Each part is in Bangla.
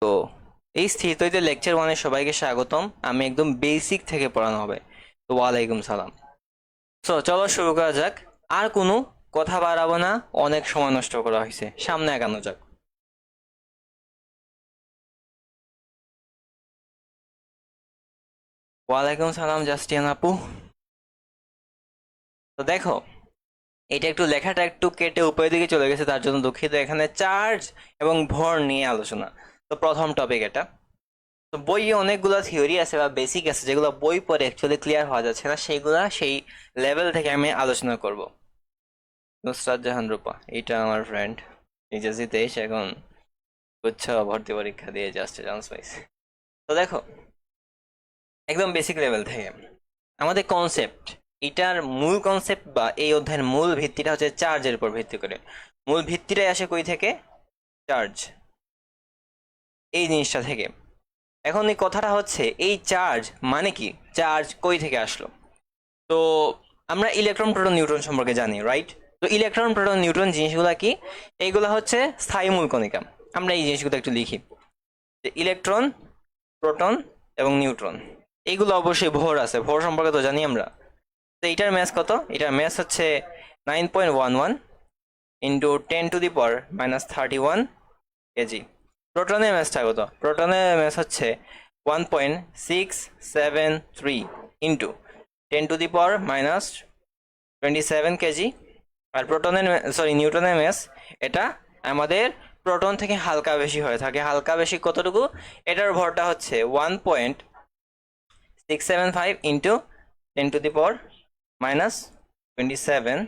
তো এই স্থিরতৈতে লেকচার ওয়ানে সবাইকে স্বাগতম। আমি একদম বেসিক থেকে পড়ানো হবে। তো ওয়ালাইকুম সালাম। তো চলো শুরু করা যাক। আর কোনো কথা বাড়াবো না, অনেক সময় নষ্ট করা হয়েছে, সামনে এগানো যাক। ওয়ালাইকুম সালাম জাস্টিয়ান আপু। তো দেখো, এটা একটু লেখাটা একটু কেটে উপরের দিকে চলে গেছে, তার জন্য দুঃখিত। এখানে চার্জ এবং ভর নিয়ে আলোচনা। তো প্রথম টপিক এটা। তো বইয়ে অনেকগুলো থিওরি আছে বা বেসিক আছে যেগুলো বই পড়ে অ্যাকচুয়ালি ক্লিয়ার হওয়া যাচ্ছে না, সেইগুলা সেই লেভেল থেকে আমি আলোচনা করব। নুসরাত জাহান রূপা, এইটা আমার ফ্রেন্ড। এইচএসসি 23, এখন গুচ্ছ ভর্তি পরীক্ষা দিয়ে জাস্ট চান্স পাইছে। তো দেখো, একদম বেসিক লেভেল থেকে আমাদের কনসেপ্ট, এটার মূল কনসেপ্ট বা এই অধ্যায়ের মূল ভিত্তিটা হচ্ছে চার্জের উপর ভিত্তি করে। মূল ভিত্তিটাই আসে কই থেকে? চার্জ, এই জিনিসটা থেকে। এখন এই কথাটা হচ্ছে, এই চার্জ মানে কি, চার্জ কই থেকে আসলো? তো আমরা ইলেকট্রন প্রোটন নিউট্রন সম্পর্কে জানি, রাইট? তো ইলেকট্রন প্রোটন নিউট্রন জিনিসগুলো কি? এইগুলো হচ্ছে স্থায়ী মূল কণিকা। আমরা এই জিনিসগুলো একটু লিখি, যে ইলেকট্রন, প্রোটন এবং নিউট্রন, এইগুলো অবশ্যই ভর আছে, ভর সম্পর্কে তো জানি আমরা। তো এটার ম্যাস কত? এটার ম্যাস হচ্ছে 9.11 ইন্টু 10⁻³ কেজি। প্রোটনের ম্যাসটা কত? প্রোটনের ম্যাস হচ্ছে 1.673 ইন্টু 10⁻27 কেজি। আর প্রোটনের, সরি, নিউটনের ম্যাস, এটা আমাদের প্রোটন থেকে হালকা বেশি হয়ে থাকে। হালকা বেশি কতটুকু? এটার ভরটা হচ্ছে 1.675 ইন্টু 10⁻27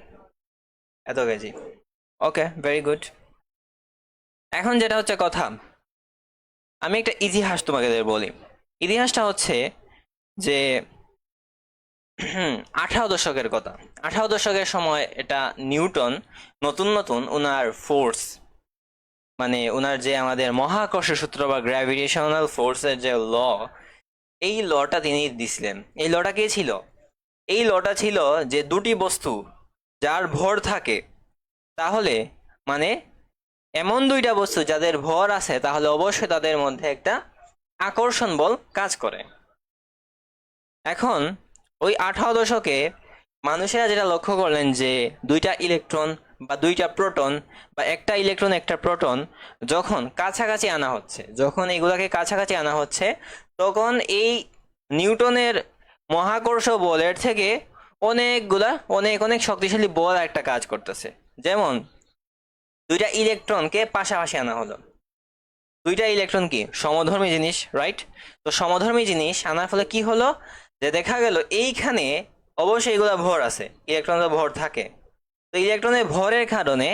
এত কেজি। ওকে, ভেরি গুড। এখন যেটা হচ্ছে কথা, আমি একটা ইতিহাস তোমাকে বলি। ইতিহাসটা হচ্ছে যে 18 দশকের কথা। 18 দশকের সময় এটা নিউটন নতুন নতুন ওনার ফোর্স, মানে ওনার যে আমাদের মহাকর্ষ সূত্র বা গ্র্যাভিটেশনাল ফোর্সের যে ল, এই লটা তিনি দিছিলেন। এই লটা কে ছিল? এই লটা ছিল যে দুটি বস্তু যার ভর থাকে, তাহলে মানে এমন দুইটা বস্তু যাদের ভর আছে, তাহলে অবশ্যই তাদের মধ্যে একটা আকর্ষণ বল কাজ করে। এখন ওই 18 দশকে মানুষেরা যেটা লক্ষ্য করলেন, যে দুইটা ইলেকট্রন বা দুইটা প্রোটন বা একটা ইলেকট্রন একটা প্রোটন যখন কাছাকাছি আনা হচ্ছে, যখন এগুলাকে কাছাকাছি আনা হচ্ছে, তখন এই নিউটনের মহাকর্ষ বলের থেকে অনেকগুলা অনেক অনেক শক্তিশালী বল একটা কাজ করতেছে। যেমন দুইটা ইলেকট্রনকে পাশাপাশি আনা হলো। দুইটা ইলেকট্রন কি সমধর্মী জিনিস, রাইট? তো সমধর্মী জিনিস আনার ফলে কি হলো, যে দেখা গেল এইখানে অবশ্যই এগুলা ভর আছে, ইলেকট্রনের ভর থাকে। তো ইলেকট্রনের ভরের কারণে,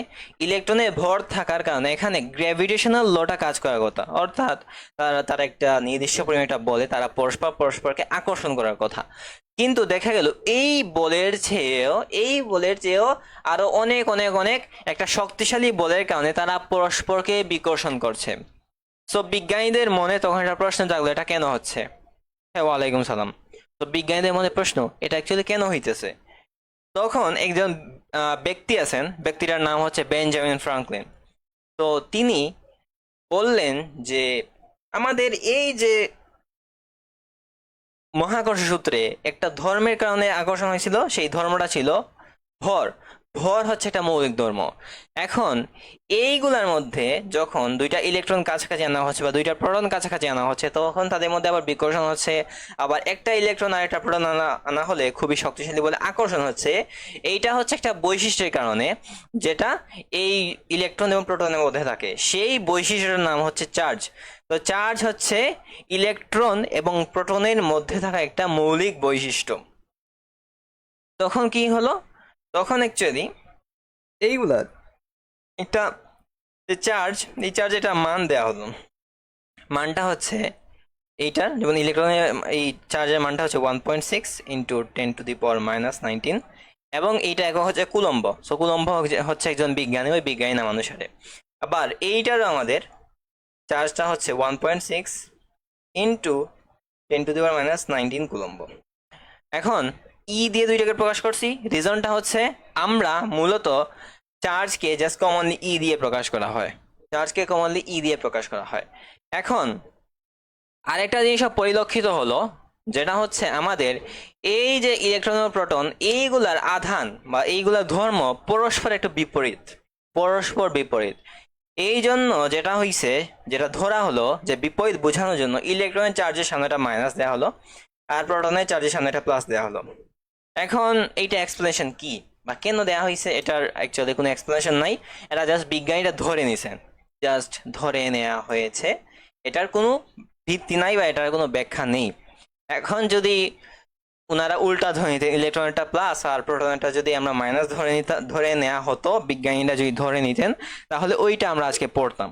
ইলেকট্রনের ভর থাকার কারণে এখানে গ্র্যাভিটেশনাল লটা কাজ করার কথা, অর্থাৎ তারা তারা একটা নির্দিষ্ট পরিমাণ একটা বলে তারা পরস্পরকে আকর্ষণ করার কথা। কিন্তু দেখা গেল এই বলের চেয়েও আরো অনেক অনেক অনেক একটা শক্তিশালী বলের কারণে তারা পরস্পরকে বিকর্ষণ করছে। সো বিজ্ঞানীদের মনে তখন একটা প্রশ্ন জাগলো, এটা কেন হচ্ছে? হ্যাঁ, ওয়ালাইকুম সালাম। তো বিজ্ঞানীদের মনে প্রশ্ন, এটা অ্যাকচুয়ালি কেন হইতেছে? তখন একজন ব্যক্তি আছেন, ব্যক্তিটার নাম হচ্ছে বেঞ্জামিন ফ্রাঙ্কলিন। তো তিনি বললেন যে আমাদের এই যে মহাকর্ষ সূত্রে একটা ধর্মের কারণে আকর্ষণ হয়েছিল, সেই ধর্মটা ছিল ভর। ভর হচ্ছে একটা মৌলিক ধর্ম। এখন এইগুলার মধ্যে যখন দুইটা ইলেকট্রন কাছাকাছি আনা হচ্ছে বা দুইটা প্রোটন কাছাকাছি আনা হচ্ছে, তখন তাদের মধ্যে আবার বিকর্ষণ হচ্ছে। আবার একটা ইলেকট্রন আর একটা প্রোটন আনা আনা হলে খুবই শক্তিশালী বলে আকর্ষণ হচ্ছে। এইটা হচ্ছে একটা বৈশিষ্ট্যের কারণে, যেটা এই ইলেকট্রন এবং প্রোটনের মধ্যে থাকে। সেই বৈশিষ্ট্যের নাম হচ্ছে চার্জ। তো চার্জ হচ্ছে ইলেকট্রন এবং প্রোটনের মধ্যে থাকা একটা মৌলিক বৈশিষ্ট্য। তখন কি হলো, তখন অ্যাকচুয়ালি এইগুলা একটা যে চার্জ, এই চার্জ এটা মান দেওয়া হলো। মানটা হচ্ছে এইটার, যেমন ইলেকট্রনের এই চার্জের মানটা হচ্ছে 1.6 ইন্টু 10⁻⁻19, এবং এইটা একক হচ্ছে কুলম্ব। সো কুলম্ব হচ্ছে একজন বিজ্ঞানী, ওই বিজ্ঞানী নাম অনুসারে। আবার এইটারও আমাদের চার্জটা হচ্ছে 1.6 ইন্টু 10⁻⁻19 কুলম্ব। এখন দিয়ে দুইটাকে প্রকাশ করছি, রিজনটা হচ্ছে আমরা মূলত চার্জকে জাস্ট কমনলি দিয়ে প্রকাশ করা হয়। চার্জকে কমনলি দিয়ে প্রকাশ করা হয়। এখন আরেকটা জিনিস পরিলক্ষিত হলো, যেটা হচ্ছে আমাদের এই যে ইলেকট্রন ও প্রোটন, এইগুলার আধান বা এইগুলার ধর্ম পরস্পর একটু বিপরীত, পরস্পর বিপরীত। এই জন্য যেটা হইছে, যেটা ধরা হলো যে বিপরীত বোঝানোর জন্য ইলেকট্রনের চার্জের সামনে একটা মাইনাস দেওয়া হলো আর প্রোটনের চার্জের সামনে একটা প্লাস দেওয়া হলো। এখন এইটা এক্সপ্লেনেশন কি বা কেন দেওয়া হয়েছে, এটার অ্যাকচুয়ালি কোনো এক্সপ্লেনেশন নাই, এটা জাস্ট বিজ্ঞানীরা ধরে নিছেন, জাস্ট ধরে নেওয়া হয়েছে, এটার কোনো ভিত্তি নাই বা এটার কোনো ব্যাখ্যা নেই। এখন যদি ওনারা উল্টা ধরে নিতেন, ইলেকট্রনটা প্লাস আর প্রোটনটা যদি আমরা মাইনাস ধরে নেওয়া হতো, বিজ্ঞানীরা যদি ধরে নিতেন, তাহলে ওইটা আমরা আজকে পড়তাম।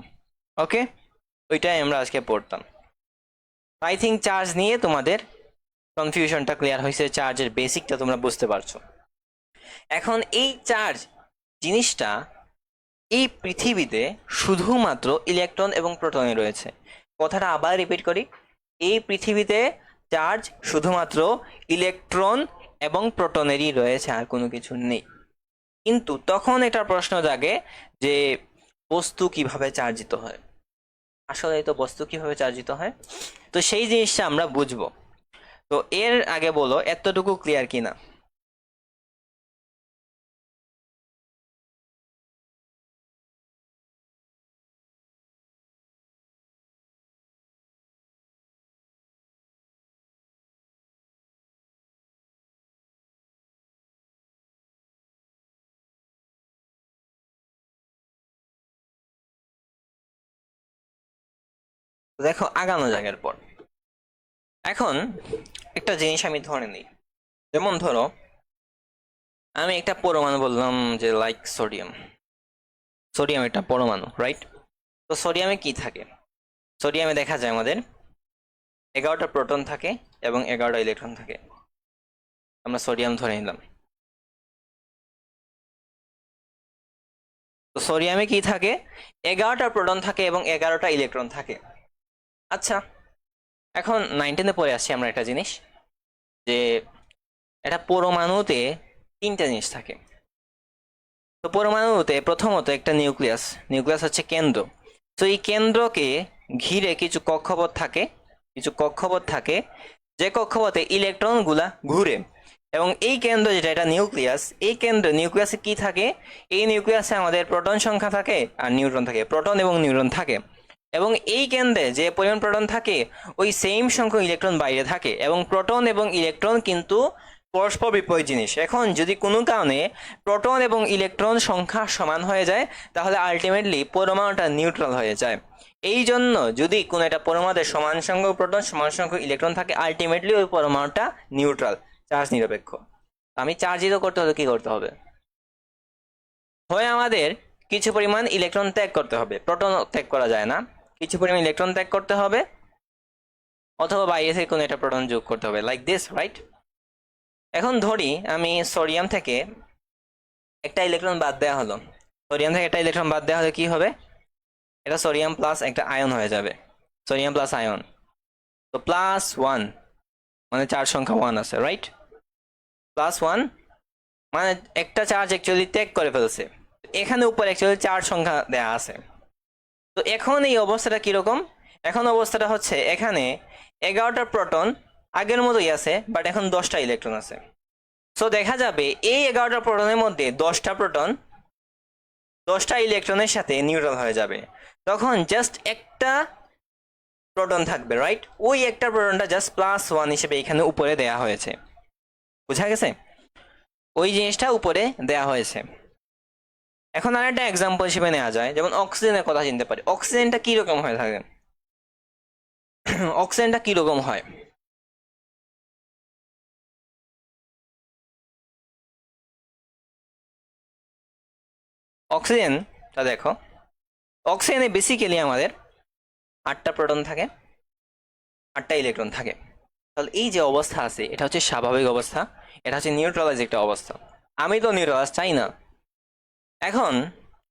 ওকে, ওইটাই আমরা আজকে পড়তাম। আই থিঙ্ক চার্জ নিয়ে তোমাদের কনফিউশনটা ক্লিয়ার হয়েছে, চার্জের বেসিকটা তোমরা বুঝতে পারছো। এখন এই চার্জ জিনিসটা এই পৃথিবীতে শুধুমাত্র ইলেকট্রন এবং প্রোটনে রয়েছে। কথাটা আবার রিপিট করি, এই পৃথিবীতে চার্জ শুধুমাত্র ইলেকট্রন এবং প্রোটনেরই রয়েছে, আর কোনো কিছু নেই। কিন্তু তখন এটা প্রশ্ন জাগে যে বস্তু কিভাবে চার্জিত হয়, আসলে তো বস্তু কিভাবে চার্জিত হয়, তো সেই জিনিসটা আমরা বুঝবো। তো এর আগে বলো এতটুকু ক্লিয়ার কিনা? দেখো আগানো জায়গার পর এখন একটা জিনিস আমি ধরে নিই, যেমন ধরো আমি একটা পরমাণু বললাম যে লাইক সোডিয়াম, সোডিয়াম একটা পরমাণু, রাইট? তো সোডিয়ামে কি থাকে? সোডিয়ামে দেখা যায় আমাদের 11টা প্রোটন থাকে এবং 11টা ইলেকট্রন থাকে। আমরা সোডিয়াম ধরে নিলাম। তো সোডিয়ামে কি থাকে? 11টা প্রোটন থাকে এবং 11টা ইলেকট্রন থাকে। আচ্ছা, এখন 19-এ পড়ে আসছি আমরা একটা জিনিস, যে একটা পরমাণুতে 3টা জিনিস থাকে। তো পরমাণুতে প্রথমত একটা নিউক্লিয়াস, নিউক্লিয়াস হচ্ছে কেন্দ্র। তো এই কেন্দ্রকে ঘিরে কিছু কক্ষপথ থাকে, কিছু কক্ষপথ থাকে, যে কক্ষপথে ইলেকট্রনগুলা ঘুরে। এবং এই কেন্দ্র যেটা, এটা নিউক্লিয়াস, এই কেন্দ্র নিউক্লিয়াসে কি থাকে? এই নিউক্লিয়াসে আমাদের প্রোটন সংখ্যা থাকে আর নিউট্রন থাকে, প্রোটন এবং নিউট্রন থাকে। এবং এই কেন্দ্রে যে পরিমাণ প্রোটন থাকে ওই সেম সংখ্যক ইলেকট্রন বাইরে থাকে, এবং প্রোটন এবং ইলেকট্রন কিন্তু পরস্পর বিপরীত জিনিস। এখন যদি কোনো কারণে প্রোটন এবং ইলেকট্রন সংখ্যা সমান হয়ে যায়, তাহলে আলটিমেটলি পরমাণুটা নিউট্রাল হয়ে যায়। এই জন্য যদি কোনো একটা পরমাণুতে সমান সংখ্যক প্রোটন সমান সংখ্যক ইলেকট্রন থাকে, আলটিমেটলি ওই পরমাণুটা নিউট্রাল, চার্জ নিরপেক্ষ। আমি চার্জিত করতে হলে কি করতে হবে? হয় আমাদের কিছু পরিমাণ ইলেকট্রন ত্যাগ করতে হবে, প্রোটন ত্যাগ করা যায় না, কিছু পরিমাণ ইলেকট্রন ত্যাগ করতে হবে, অথবা বাইরে থেকে কোনো একটা প্রোটন যোগ করতে হবে, লাইক দিস, রাইট? এখন ধরি আমি সোডিয়াম থেকে একটা ইলেকট্রন বাদ দেওয়া হলো, সোডিয়াম থেকে একটা ইলেকট্রন বাদ দেওয়া হলে কি হবে? এটা সোডিয়াম প্লাস একটা আয়ন হয়ে যাবে, সোডিয়াম প্লাস আয়ন। তো +1 মানে চার্জ সংখ্যা 1 আছে, রাইট? +1 মানে একটা চার্জ অ্যাকচুয়ালি ত্যাগ করে ফেলছে, এখানে উপরে অ্যাকচুয়ালি চার্জ সংখ্যা দেয়া আছে। তো এখন এই অবস্থাটা কিরকম? এখন অবস্থাটা হচ্ছে এখানে 11টা প্রোটন আগের মতোই আছে, বাট এখন 10টা ইলেকট্রন আছে। সো দেখা যাবে এই 11টা প্রোটনের মধ্যে 10টা প্রোটন 10টা ইলেকট্রনের সাথে নিউট্রাল হয়ে যাবে। তখন জাস্ট একটা প্রোটন থাকবে, রাইট? ওই একটা প্রোটনটা জাস্ট +1 হিসেবে এখানে উপরে দেয়া হয়েছে, বুঝা গেছে? ওই জিনিসটা উপরে দেয়া হয়েছে। এখন আর একটা এক্সাম্পল হিসেবে নেওয়া যায়, যেমন অক্সিজেনের কথা চিনতে পারি। অক্সিজেনটা কিরকম হয়ে থাকে? অক্সিজেনটা কিরকম হয়? অক্সিজেনটা দেখো, অক্সিজেনে বেসিক্যালি আমাদের 8টা প্রোটন থাকে, 8টা ইলেকট্রন থাকে। তাহলে এই যে অবস্থা আছে, এটা হচ্ছে স্বাভাবিক অবস্থা, এটা হচ্ছে নিউট্রালাইজ একটা অবস্থা। আমি তো নিউট্রালাইজ চাই না। এখন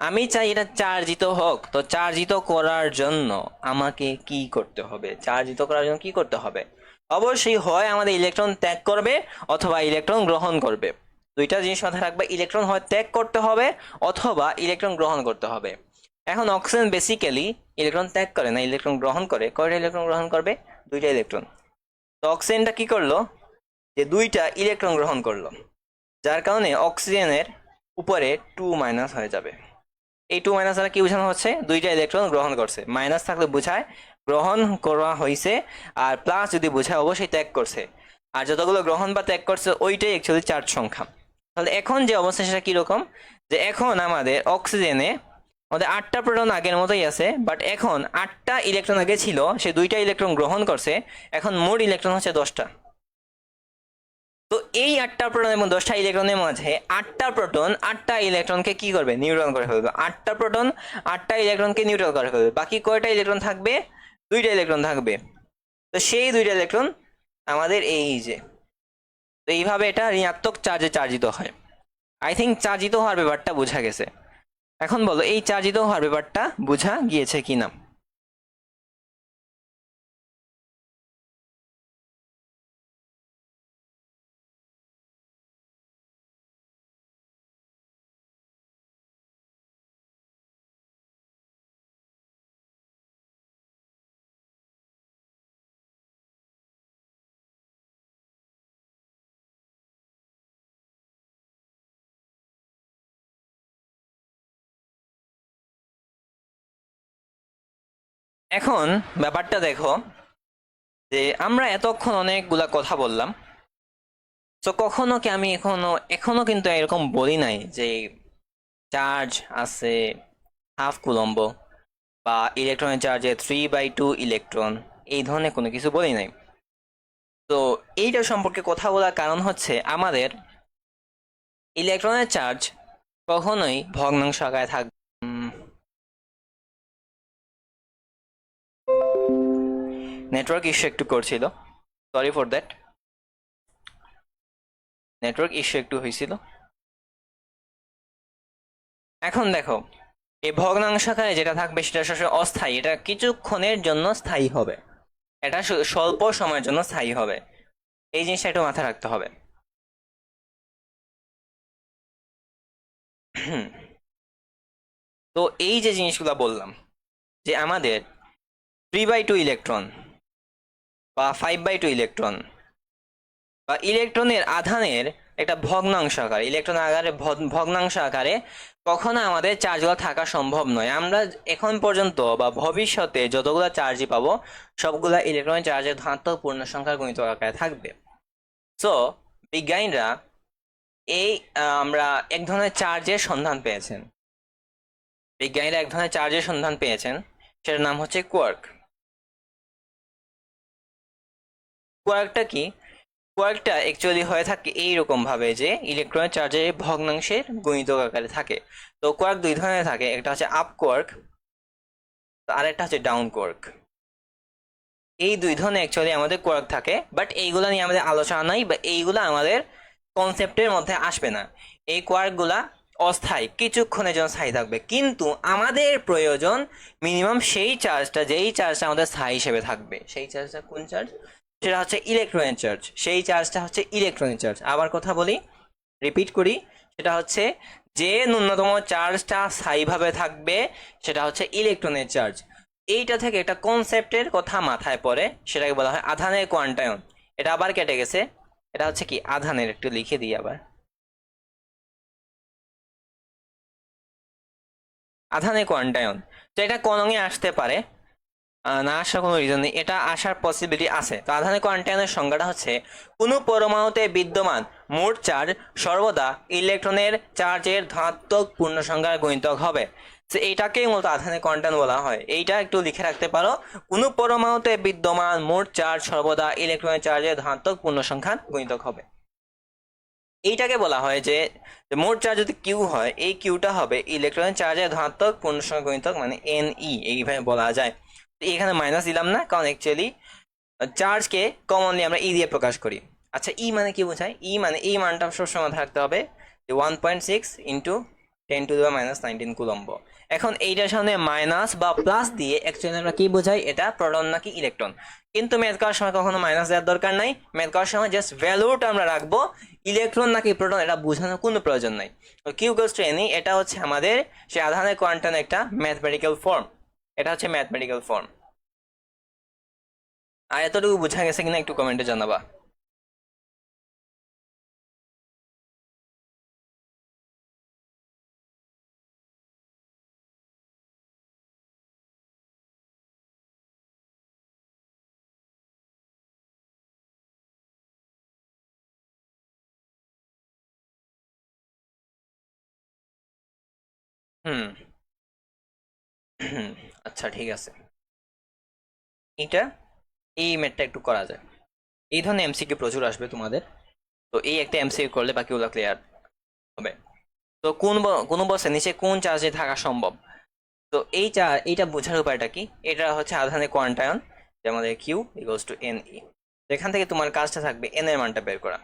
আমি চাই এটা চার্জিত হোক, তো চার্জিত করার জন্য আমাকে কি করতে হবে? চার্জিত করার জন্য কি করতে হবে? অবশ্যই হয় আমাদের ইলেকট্রন ত্যাগ করবে অথবা ইলেকট্রন গ্রহণ করবে। দুইটা জিনিস মাথায় রাখবে, ইলেকট্রন হয় ত্যাগ করতে হবে অথবা ইলেকট্রন গ্রহণ করতে হবে। এখন অক্সিজেন বেসিক্যালি ইলেকট্রন ত্যাগ করে না, ইলেকট্রন গ্রহণ করে। কয়টা ইলেকট্রন গ্রহণ করবে? 2টা ইলেকট্রন। তো অক্সিজেনটা কি করলো, যে 2টা ইলেকট্রন গ্রহণ করলো, যার কারণে অক্সিজেনের উপরে 2 হয়ে যাবে। এই 2 দ্বারা কি বোঝানো হচ্ছে? 2টা ইলেকট্রন গ্রহণ করছে। মাইনাস থাকলে বোঝায় গ্রহণ করা হয়েছে, আর প্লাস যদি বোঝায় অবশ্যই ত্যাগ করছে। আর যতগুলো গ্রহণ বা ত্যাগ করছে ওইটাই অ্যাকচুয়ালি চার্জ সংখ্যা। তাহলে এখন যে অবস্থা সেটা কিরকম, যে এখন আমাদের অক্সিজেনে আমাদের 8টা প্রোটন আগের মতোই আছে, বাট এখন 8টা ইলেকট্রন আগে ছিল, সে 2টা ইলেকট্রন গ্রহণ করছে, এখন মোট ইলেকট্রন হচ্ছে 10টা। তো এই 8টা প্রোটন এবং 10টা ইলেকট্রনের মাঝে 8টা প্রোটন 8টা ইলেকট্রনকে কি করবে? নিউট্রাল করে ফেলবে। 8টা প্রোটন 8টা ইলেকট্রনকে নিউট্রাল করে ফেলবে। বাকি কয়টা ইলেকট্রন থাকবে? 2টা ইলেকট্রন থাকবে। তো সেই 2টা ইলেকট্রন আমাদের এই যে, তো এইভাবে এটা ঋণাত্মক চার্জে চার্জিত হয়। আই থিঙ্ক চার্জিত হওয়ার ব্যাপারটা বোঝা গেছে। এখন বলো এই চার্জিত হওয়ার ব্যাপারটা বোঝা গিয়েছে কিনা। এখন ব্যাপারটা দেখো, যে আমরা এতক্ষণ অনেকগুলা কথা বললাম, তো কখনো কি আমি এখনো কিন্তু এরকম বলি নাই যে চার্জ আছে হাফ কুলম্ব, বা ইলেকট্রনের চার্জে 3/2 ইলেকট্রন, এই ধরনের কোনো কিছু বলি নাই। তো এইটা সম্পর্কে কথা বলার কারণ হচ্ছে আমাদের ইলেকট্রনের চার্জ কখনোই ভগ্নাংশ আকারে থাকবে। নেটওয়ার্ক ইস্যু একটু করছিল, sorry for that. Network issue একটু হয়েছিল। এখন দেখো, এই ভগ্নাংশাকারে যেটা থাকবে সেটা সবসময় অস্থায়ী, এটা কিছুক্ষণের জন্য স্থায়ী হবে, এটা স্বল্প সময়ের জন্য স্থায়ী হবে। এই জিনিসটা একটু মাথায় রাখতে হবে। তো এই যে জিনিসগুলো বললাম, যে আমাদের 3/2 ইলেকট্রন বা 5/2 ইলেকট্রন বা ইলেকট্রনের আধানের একটা ভগ্নাংশ আকারে, ইলেকট্রন আকারে ভগ্নাংশ আকারে কখনো আমাদের চার্জগুলো থাকা সম্ভব নয়। আমরা এখন পর্যন্ত বা ভবিষ্যতে যতগুলো চার্জই পাবো সবগুলা ইলেকট্রনের চার্জের ধনাত্মক পূর্ণ সংখ্যার গুণিতক আকারে থাকবে। সো বিজ্ঞানীরা এই আমরা এক ধরনের চার্জের সন্ধান পেয়েছেন, বিজ্ঞানীরা এক ধরনের চার্জের সন্ধান পেয়েছেন, সেটার নাম হচ্ছে কোয়ার্ক। কোয়ার্কটা কি? কোয়ার্কটা অ্যাকচুয়ালি হয়ে থাকে এইরকম ভাবে, যে ইলেকট্রনের চার্জের ভগ্নাংশের গুণিতক আকারে থাকে। তো কোয়ার্ক 2 ধরনের থাকে, একটা হচ্ছে আপ কোয়ার্ক, আর একটা হচ্ছে ডাউন কোয়ার্ক। এই 2 ধরনের অ্যাকচুয়ালি আমাদের কোয়ার্ক থাকে, বাট এইগুলা নিয়ে আমাদের আলোচনা নাই, বা এইগুলা আমাদের কনসেপ্টের মধ্যে আসবে না। এই কোয়ার্কগুলা অস্থায়ী, কিছুক্ষণের জন্য স্থায়ী থাকবে, কিন্তু আমাদের প্রয়োজন মিনিমাম সেই চার্জটা, যেই চার্জটা আমাদের স্থায়ী হিসেবে থাকবে। সেই চার্জটা কোন চার্জ? সেটা হচ্ছে ইলেকট্রনের চার্জ। সেই চার্জটা হচ্ছে ইলেকট্রনের চার্জ। আবার কথা বলি, রিপিট করি, সেটা হচ্ছে যে ন্যূনতম চার্জটা স্থায়ীভাবে থাকবে সেটা হচ্ছে ইলেকট্রনের চার্জ। এইটা থেকে একটা কনসেপ্টের কথা মাথায় পড়ে, সেটাকে বলা হয় আধানের কোয়ান্টায়ন। এটা আবার কেটে গেছে, এটা হচ্ছে কি আধানের, একটু লিখে দিই আবার, আধানের কোয়ান্টায়ন। তো এটা কোন অঙ্গে আসতে পারে? না আসার কোনো রিজন নেই, এটা আসার পসিবিলিটি আছে। তো আধানের কোয়ান্টায়নের সংজ্ঞাটা হচ্ছে কোনো পরমাণুতে বিদ্যমান মোট চার্জ সর্বদা ইলেকট্রনের চার্জের ধনাত্মক পূর্ণ সংখ্যার গুণিতক হবে। তো এইটাকেই মূলত আধানের কোয়ান্টায়ন বলা হয়। এইটা একটু লিখে রাখতে পারো, কোনো পরমাণুতে বিদ্যমান মোট চার্জ সর্বদা ইলেকট্রনের চার্জের ধনাত্মক পূর্ণ সংখ্যার গুণিতক হবে। এইটাকে বলা হয় যে মোট চার্জ যদি কিউ হয়, এই কিউটা হবে ইলেকট্রনের চার্জের ধনাত্মক পূর্ণ সংখ্যা গুণিতক, মানে এনই, এইভাবে বলা যায়। এখানে মাইনাস দিলাম না, কারণ অ্যাকচুয়ালি চার্জকে কমনলি আমরা ই দিয়ে প্রকাশ করি। আচ্ছা ই মানে কি বোঝায়? ই মানে এই মানটা সবসময় মাথায় রাখতে হবে, যে 1.6 ইন্টু 10⁻⁹ কুলম্ব। এখন এইটার সামনে মাইনাস বা প্লাস দিয়ে অ্যাকচুয়ালি আমরা কি বোঝাই, এটা প্রোটন নাকি ইলেকট্রন। কিন্তু ম্যাথ করার সময় কখনো মাইনাস দেওয়ার দরকার নাই, ম্যাথ করার সময় জাস্ট ভ্যালুটা আমরা রাখবো, ইলেকট্রন নাকি প্রোটন এটা বোঝানোর কোনো প্রয়োজন নাই। কিউ ইকুয়ালস টু এনি, এটা হচ্ছে আমাদের সেই আধানের কোয়ান্টাম একটা ম্যাথমেটিক্যাল ফর্ম, এটা হচ্ছে ম্যাথমেটিক্যাল ফর্ম। আর এতটুকু বোঝা গেছে কিনা একটু কমেন্টে জানাবা। হুম হুম, আচ্ছা ঠিক আছে, এটা এই ম্যাথটা একটু করা যায়। এই ধরনের এমসিকিউ প্রচুর আসবে তোমাদের, তো এই একটা এমসিকিউ করলে বাকিগুলো ক্লিয়ার হবে। তো কোন বস্তুর নিচে কোন চার্জে থাকা সম্ভব, তো এইটা বোঝার উপায়টা কি, এটা হচ্ছে আধানের কোয়ান্টায়ন, যে আমাদের Q equals to n e. তো এখান থেকে তোমার কাজটা থাকবে এন এর মানটা বের করা।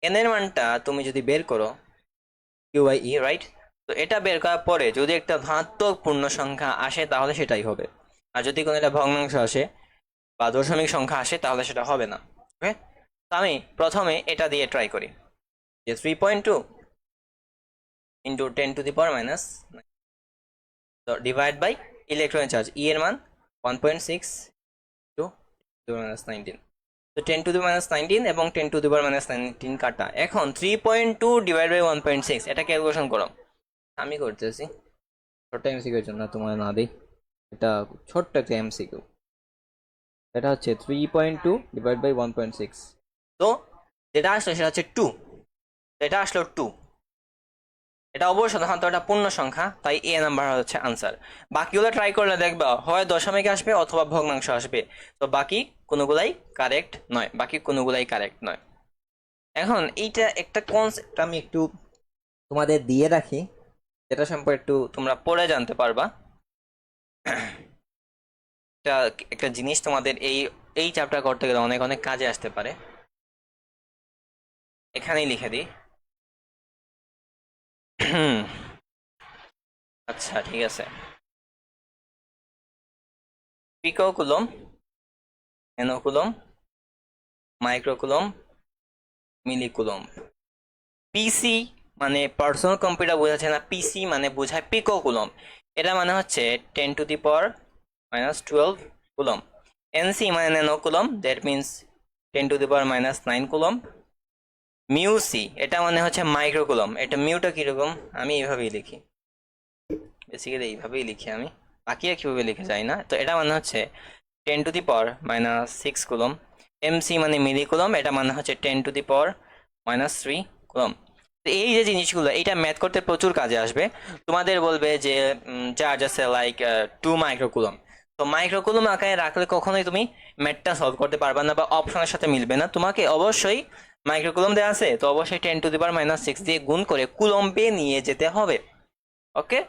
এন এর মানটা তুমি যদি বের করো কিউ বাই ই, রাইট? তো এটা বের করার পরে যদি একটা ধনাত্মক পূর্ণ সংখ্যা আসে তাহলে সেটাই হবে, আর যদি কোনো একটা ভগ্নাংশ আসে বা দশমিক সংখ্যা আসে তাহলে সেটা হবে না। ওকে, তো আমি প্রথমে এটা দিয়ে ট্রাই করি, যে 3.2 ইন্টু 10⁻⁻, তো ডিভাইড বাই ইলেকট্রন চার্জ ই এর মান 1.6 টু 10⁻⁹, তো 10⁻⁹ এবং 10⁻⁹ কাটা। এখন 3.2 ডিভাইড বাই 1.6 এটা ক্যালকুলেশন করো, আমি করতেছি ছোট্ট এমসিকিউ এর জন্য তোমার না দিই, এটা ছোট্ট একটা এমসিকিউ। এটা হচ্ছে 3.2 ডিভাইড বাই 1.6, তো যেটা আসলো সেটা হচ্ছে 2, এটা আসলো 2। এটা অবশ্যই সাধারণত একটা পূর্ণ সংখ্যা, তাই এ নাম্বার হচ্ছে আনসার। বাকিগুলো ট্রাই করলে দেখবা হয় দশমিক আসবে অথবা ভগ্নাংশ আসবে, তো বাকি কোনোগুলাই কারেক্ট নয়, বাকি কোনোগুলাই কারেক্ট নয়। এখন এইটা একটা কনসেপ্ট আমি একটু তোমাদের দিয়ে রাখি, যেটা সম্পর্কে একটু তোমরা পড়ে জানতে পারবা। একটা একটা জিনিস তোমাদের এই এই চ্যাপ্টার করতে গেলে অনেক অনেক কাজে আসতে পারে, এখানেই লিখে দিই। আচ্ছা ঠিক আছে, pico coulomb, nano coulomb, micro coulomb, milli coulomb. PC মানে পার্সোনাল কম্পিউটার বোঝাচ্ছে না, পিসি মানে বোঝায় পিকো কুলম, এটা মানে হচ্ছে 10⁻⁻12 কুলম। এনসি মানে nano coulomb, that means 10⁻⁹ coulomb. মিউসি এটা মানে হচ্ছে মাইক্রো কুলম, এটা মিউটা কিরকম, আমি এইভাবেই লিখি, বেসিক্যালি এইভাবেই লিখি আমি, বাকিরা কিভাবে লিখে যায় না। তো এটা মানে হচ্ছে 10⁻⁻6 কুলম। এমসি মানে মিলি কুলম, এটা মানে হচ্ছে 10⁻³ কুলম। তো এই যে জিনিসগুলো এটা ম্যাথ করতে প্রচুর কাজে আসবে। তোমাদের বলবে যে চার্জ আছে লাইক 2 মাইক্রোকুলম, তো মাইক্রোকুলম আকারে রাখলে কখনোই তুমি ম্যাথটা সলভ করতে পারবে না বা অপশনের সাথে মিলবে না, তোমাকে অবশ্যই মাইক্রোকুলম দেওয়া আছে তো অবশ্যই 10⁻⁻6 দিয়ে গুণ করে কুলম্বে নিয়ে যেতে হবে। ওকে,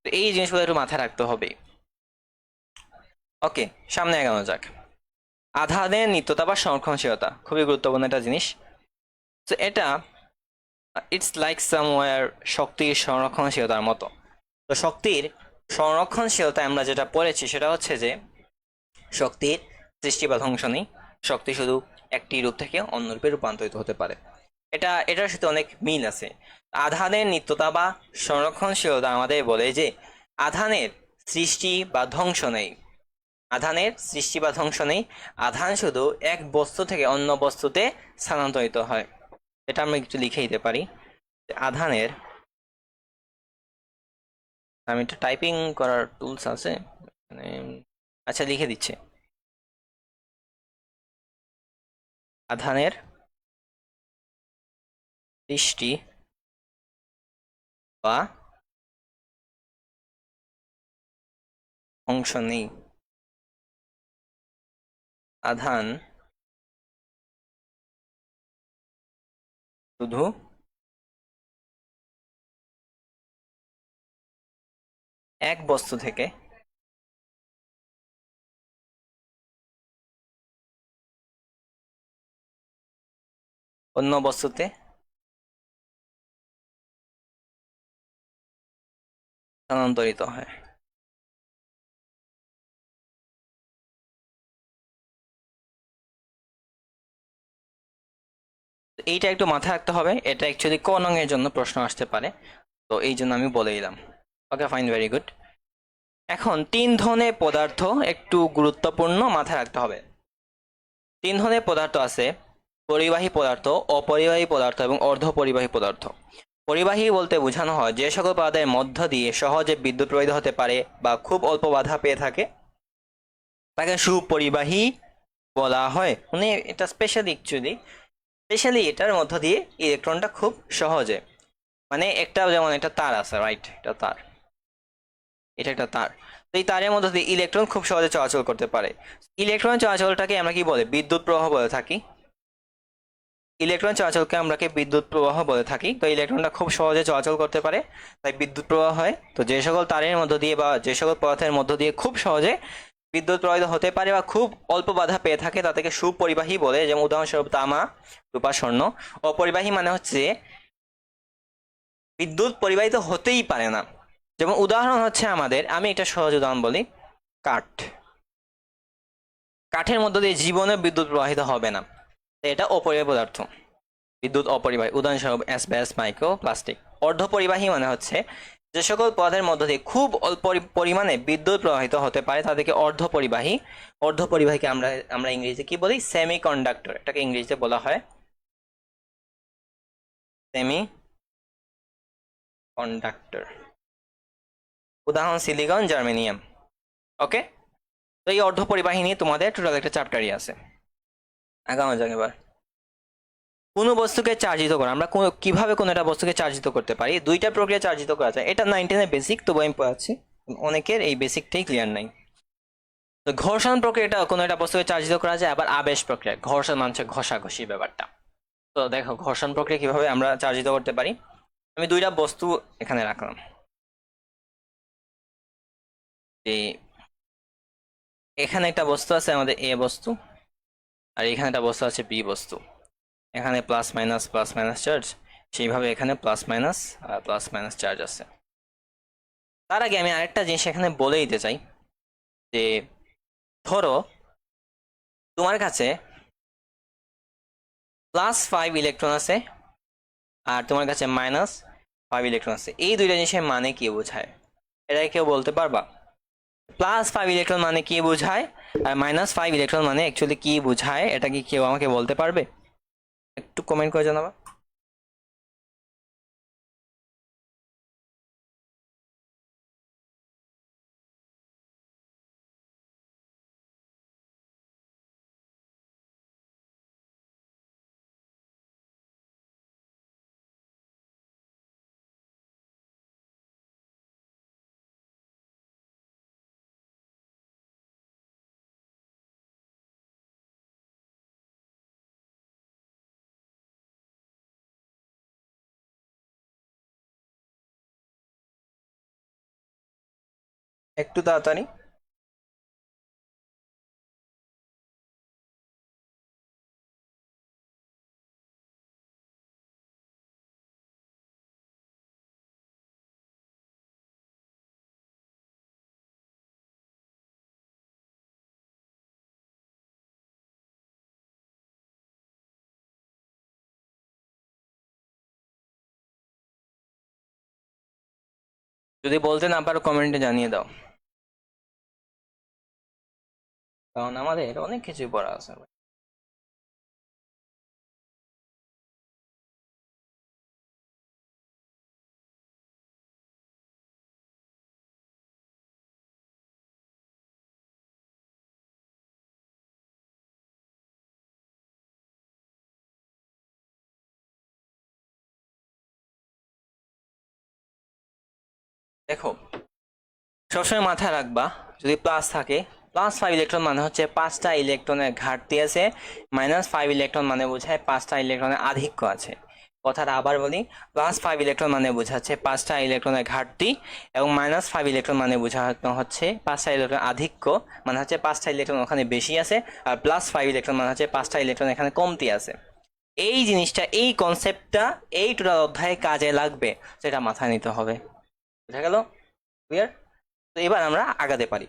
তো এই জিনিসগুলো একটু মাথায় রাখতে হবে। ওকে, সামনে এগোনো যাক। আধানের নিত্যতা বা সংরক্ষণশীলতা খুবই গুরুত্বপূর্ণ একটা জিনিস। তো এটা ইটস লাইক সামওয়্যার শক্তির সংরক্ষণশীলতার মতো। তো শক্তির সংরক্ষণশীলতা আমরা যেটা পড়েছি সেটা হচ্ছে যে শক্তির সৃষ্টি বা ধ্বংস নেই, শক্তি শুধু একটি রূপ থেকে অন্য রূপে রূপান্তরিত হতে পারে। এটার সাথে অনেক মিল আছে। আধানের নিত্যতা বা সংরক্ষণশীলতা আমাদের বলে যে আধানের সৃষ্টি বা ধ্বংস নেই, আধানের সৃষ্টি বা ধ্বংস নেই, আধান শুধু এক বস্তু থেকে অন্য বস্তুতে স্থানান্তরিত হয়। এটা আমরা একটু লিখে দিতে পারি, আধানের, আমি একটা টাইপিং করার টুলস আছে মানে, আচ্ছা লিখে দিচ্ছে, আধানের সৃষ্টি বা অংশ নেই, আধান শুধু এক বস্তু থেকে অন্য বস্তুতে স্থানান্তরিত হয়। এইটা একটু মাথায় রাখতে হবে, এটা অ্যাকচুয়ালি ক নং এর জন্য প্রশ্ন আসতে পারে, তো এই জন্য আমি বলে দিলাম। Okay fine, very good. এখন 3 ধরনের পদার্থ একটু গুরুত্বপূর্ণ, মাথায় রাখতে হবে। 3 ধরনের পদার্থ আছে: পরিবাহী পদার্থ, অপরিবাহী পদার্থ এবং অর্ধপরিবাহী পদার্থ। পরিবাহী বলতে বোঝানো হয় যে সকল পদার্থের মধ্য দিয়ে সহজে বিদ্যুৎ প্রবাহিত হতে পারে বা খুব অল্প বাধা পেয়ে থাকে তাকে সুপরিবাহী বলা হয়। মানে এটা স্পেশালি এটার মধ্য দিয়ে ইলেকট্রনটা খুব সহজে, মানে একটা যেমন একটা তার আছে, রাইট, এটা একটা তার, তো এই তারের মধ্যে দিয়ে ইলেকট্রন খুব সহজে চলাচল করতে পারে। ইলেকট্রন চলাচলটাকে আমরা কি বলে, বিদ্যুৎ প্রবাহ বলে থাকি। ইলেকট্রন চলাচলকে আমরা বিদ্যুৎ প্রবাহ বলে থাকি। তো ইলেকট্রনটা খুব সহজে চলাচল করতে পারে, তাই বিদ্যুৎ প্রবাহ হয়। তো যে সকল তারের মধ্য দিয়ে বা যে সকল পদার্থের মধ্য দিয়ে খুব সহজে বিদ্যুৎ প্রবাহিত হতে পারে বা খুব অল্প বাধা পেয়ে থাকে তাদেরকে সুপরিবাহী বলে। যেমন উদাহরণস্বরূপ তামা, রূপা, স্বর্ণ। অপরিবাহী মানে হচ্ছে বিদ্যুৎ পরিবাহিত হতেই পারে না। যেমন উদাহরণ হচ্ছে আমি একটা সহজ উদাহরণ বলি, কাঠের মধ্য দিয়ে জীবনে বিদ্যুৎ প্রবাহিত হবে না, এটা অপরিবাহী পদার্থ, বিদ্যুৎ অপরিবাহী। উদাহরণস্বরূপ অ্যাসবেস্টস, মাইক্রো প্লাস্টিক। অর্ধপরিবাহী মানে হচ্ছে যে সকল পদার্থের মধ্য দিয়ে খুব অল্প পরিমাণে বিদ্যুৎ প্রবাহিত হতে পারে তাদেরকে অর্ধপরিবাহী। অর্ধপরিবাহীকে আমরা ইংরেজিতে কি বলি, সেমি কন্ডাক্টর, এটাকে ইংরেজিতে বলা হয় সেমি কন্ডাক্টর। উদাহরণ সিলিকন, জার্মেনিয়াম। ওকে, তো এই অর্ধপরিবাহী নিয়ে তোমাদের টোটাল একটা চ্যাপ্টারই আছে। আগামী যাক এবার কোনো বস্তুকে চার্জিত করা। আমরা কিভাবে কোনো একটা বস্তুকে চার্জিত করতে পারি, দুইটা প্রক্রিয়া চার্জিত করা যায়। এটা 9-10 বেসিক, তবু আমি পড়াচ্ছি, অনেকের এই বেসিকটাই ক্লিয়ার নাই। তো ঘর্ষণ প্রক্রিয়াটা কোনো একটা বস্তুকে চার্জিত করা যায়, আবার আবেশ প্রক্রিয়া, ঘর্ষণ মানে ঘষাঘষি ব্যাপারটা। তো দেখো ঘর্ষণ প্রক্রিয়া কিভাবে আমরা চার্জিত করতে পারি। আমি দুইটা বস্তু এখানে রাখলাম, যে এখানে একটা বস্তু আছে আমাদের এ বস্তু, আর এখানে একটা বস্তু আছে বি বস্তু। এখানে প্লাস মাইনাস চার্জ, সেইভাবে এখানে প্লাস মাইনাস চার্জ আছে। তার আগে আমি আরেকটা জিনিস এখানে বলে দিতে চাই, যে ধরো তোমার কাছে +5 ইলেকট্রন আছে আর তোমার কাছে -5 ইলেকট্রন আছে। এই দুইটা জিনিসের মানে কি বোঝায়, এটা কেউ বলতে পারবা? +5 ইলেকট্রন মানে কি বোঝায় আর -5 ইলেকট্রন মানে অ্যাকচুয়ালি কি বোঝায়, এটা কি কেউ আমাকে বলতে পারবে? একটু কমেন্ট করে জানাবা। একটু তাড়াতাড়ি। যদি বলতে না পারো কমেন্টে জানিয়ে দাও, কারণ আমাদের অনেক কিছুই পড়া আছে। দেখো সবসময় মাথায় রাখবা, যদি প্লাস থাকে, +5 ইলেকট্রন মানে হচ্ছে 5টা ইলেকট্রনের ঘাটতি আছে, -5 ইলেকট্রন মানে বোঝায় 5টা ইলেকট্রনের আধিক্য আছে। কথাটা আবার বলি, +5 ইলেকট্রন মানে বোঝাচ্ছে 5টা ইলেকট্রনের ঘাটতি, এবং -5 ইলেকট্রন মানে বোঝানো হচ্ছে 5টা ইলেকট্রন আধিক্য, মানে হচ্ছে 5টা ইলেকট্রন ওখানে বেশি আছে, আর +5 ইলেকট্রন মানে হচ্ছে 5টা ইলেকট্রন এখানে কমতি আছে। এই জিনিসটা, এই কনসেপ্টটা এই টোটাল অধ্যায়ে কাজে লাগবে, সেটা মাথায় নিতে হবে। বুঝা গেল? ক্লিয়ার? তো এবার আমরা আগাতে পারি।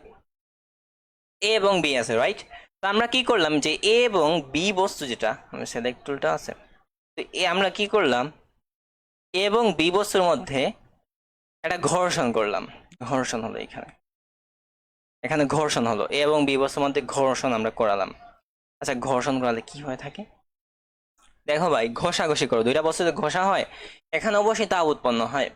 এ এবং বি আছে, রাইট? তো আমরা কি করলাম যে এ এবং বি বস্তু, যেটা সিলেক্ট টুলটা আছে, তো আমরা কি করলাম, এ এবং বি বস্তুর মধ্যে একটা ঘর্ষণ করলাম। ঘর্ষণ হলো এখানে ঘর্ষণ হলো, এ এবং বি বস্তুর মধ্যে ঘর্ষণ আমরা করালাম। আচ্ছা, ঘর্ষণ করালে কি হয়ে থাকে? দেখো ভাই, ঘষাঘষি করো, দুইটা বস্তুতে ঘষা হয়, এখানে অবশ্যই তাপ উৎপন্ন হয়।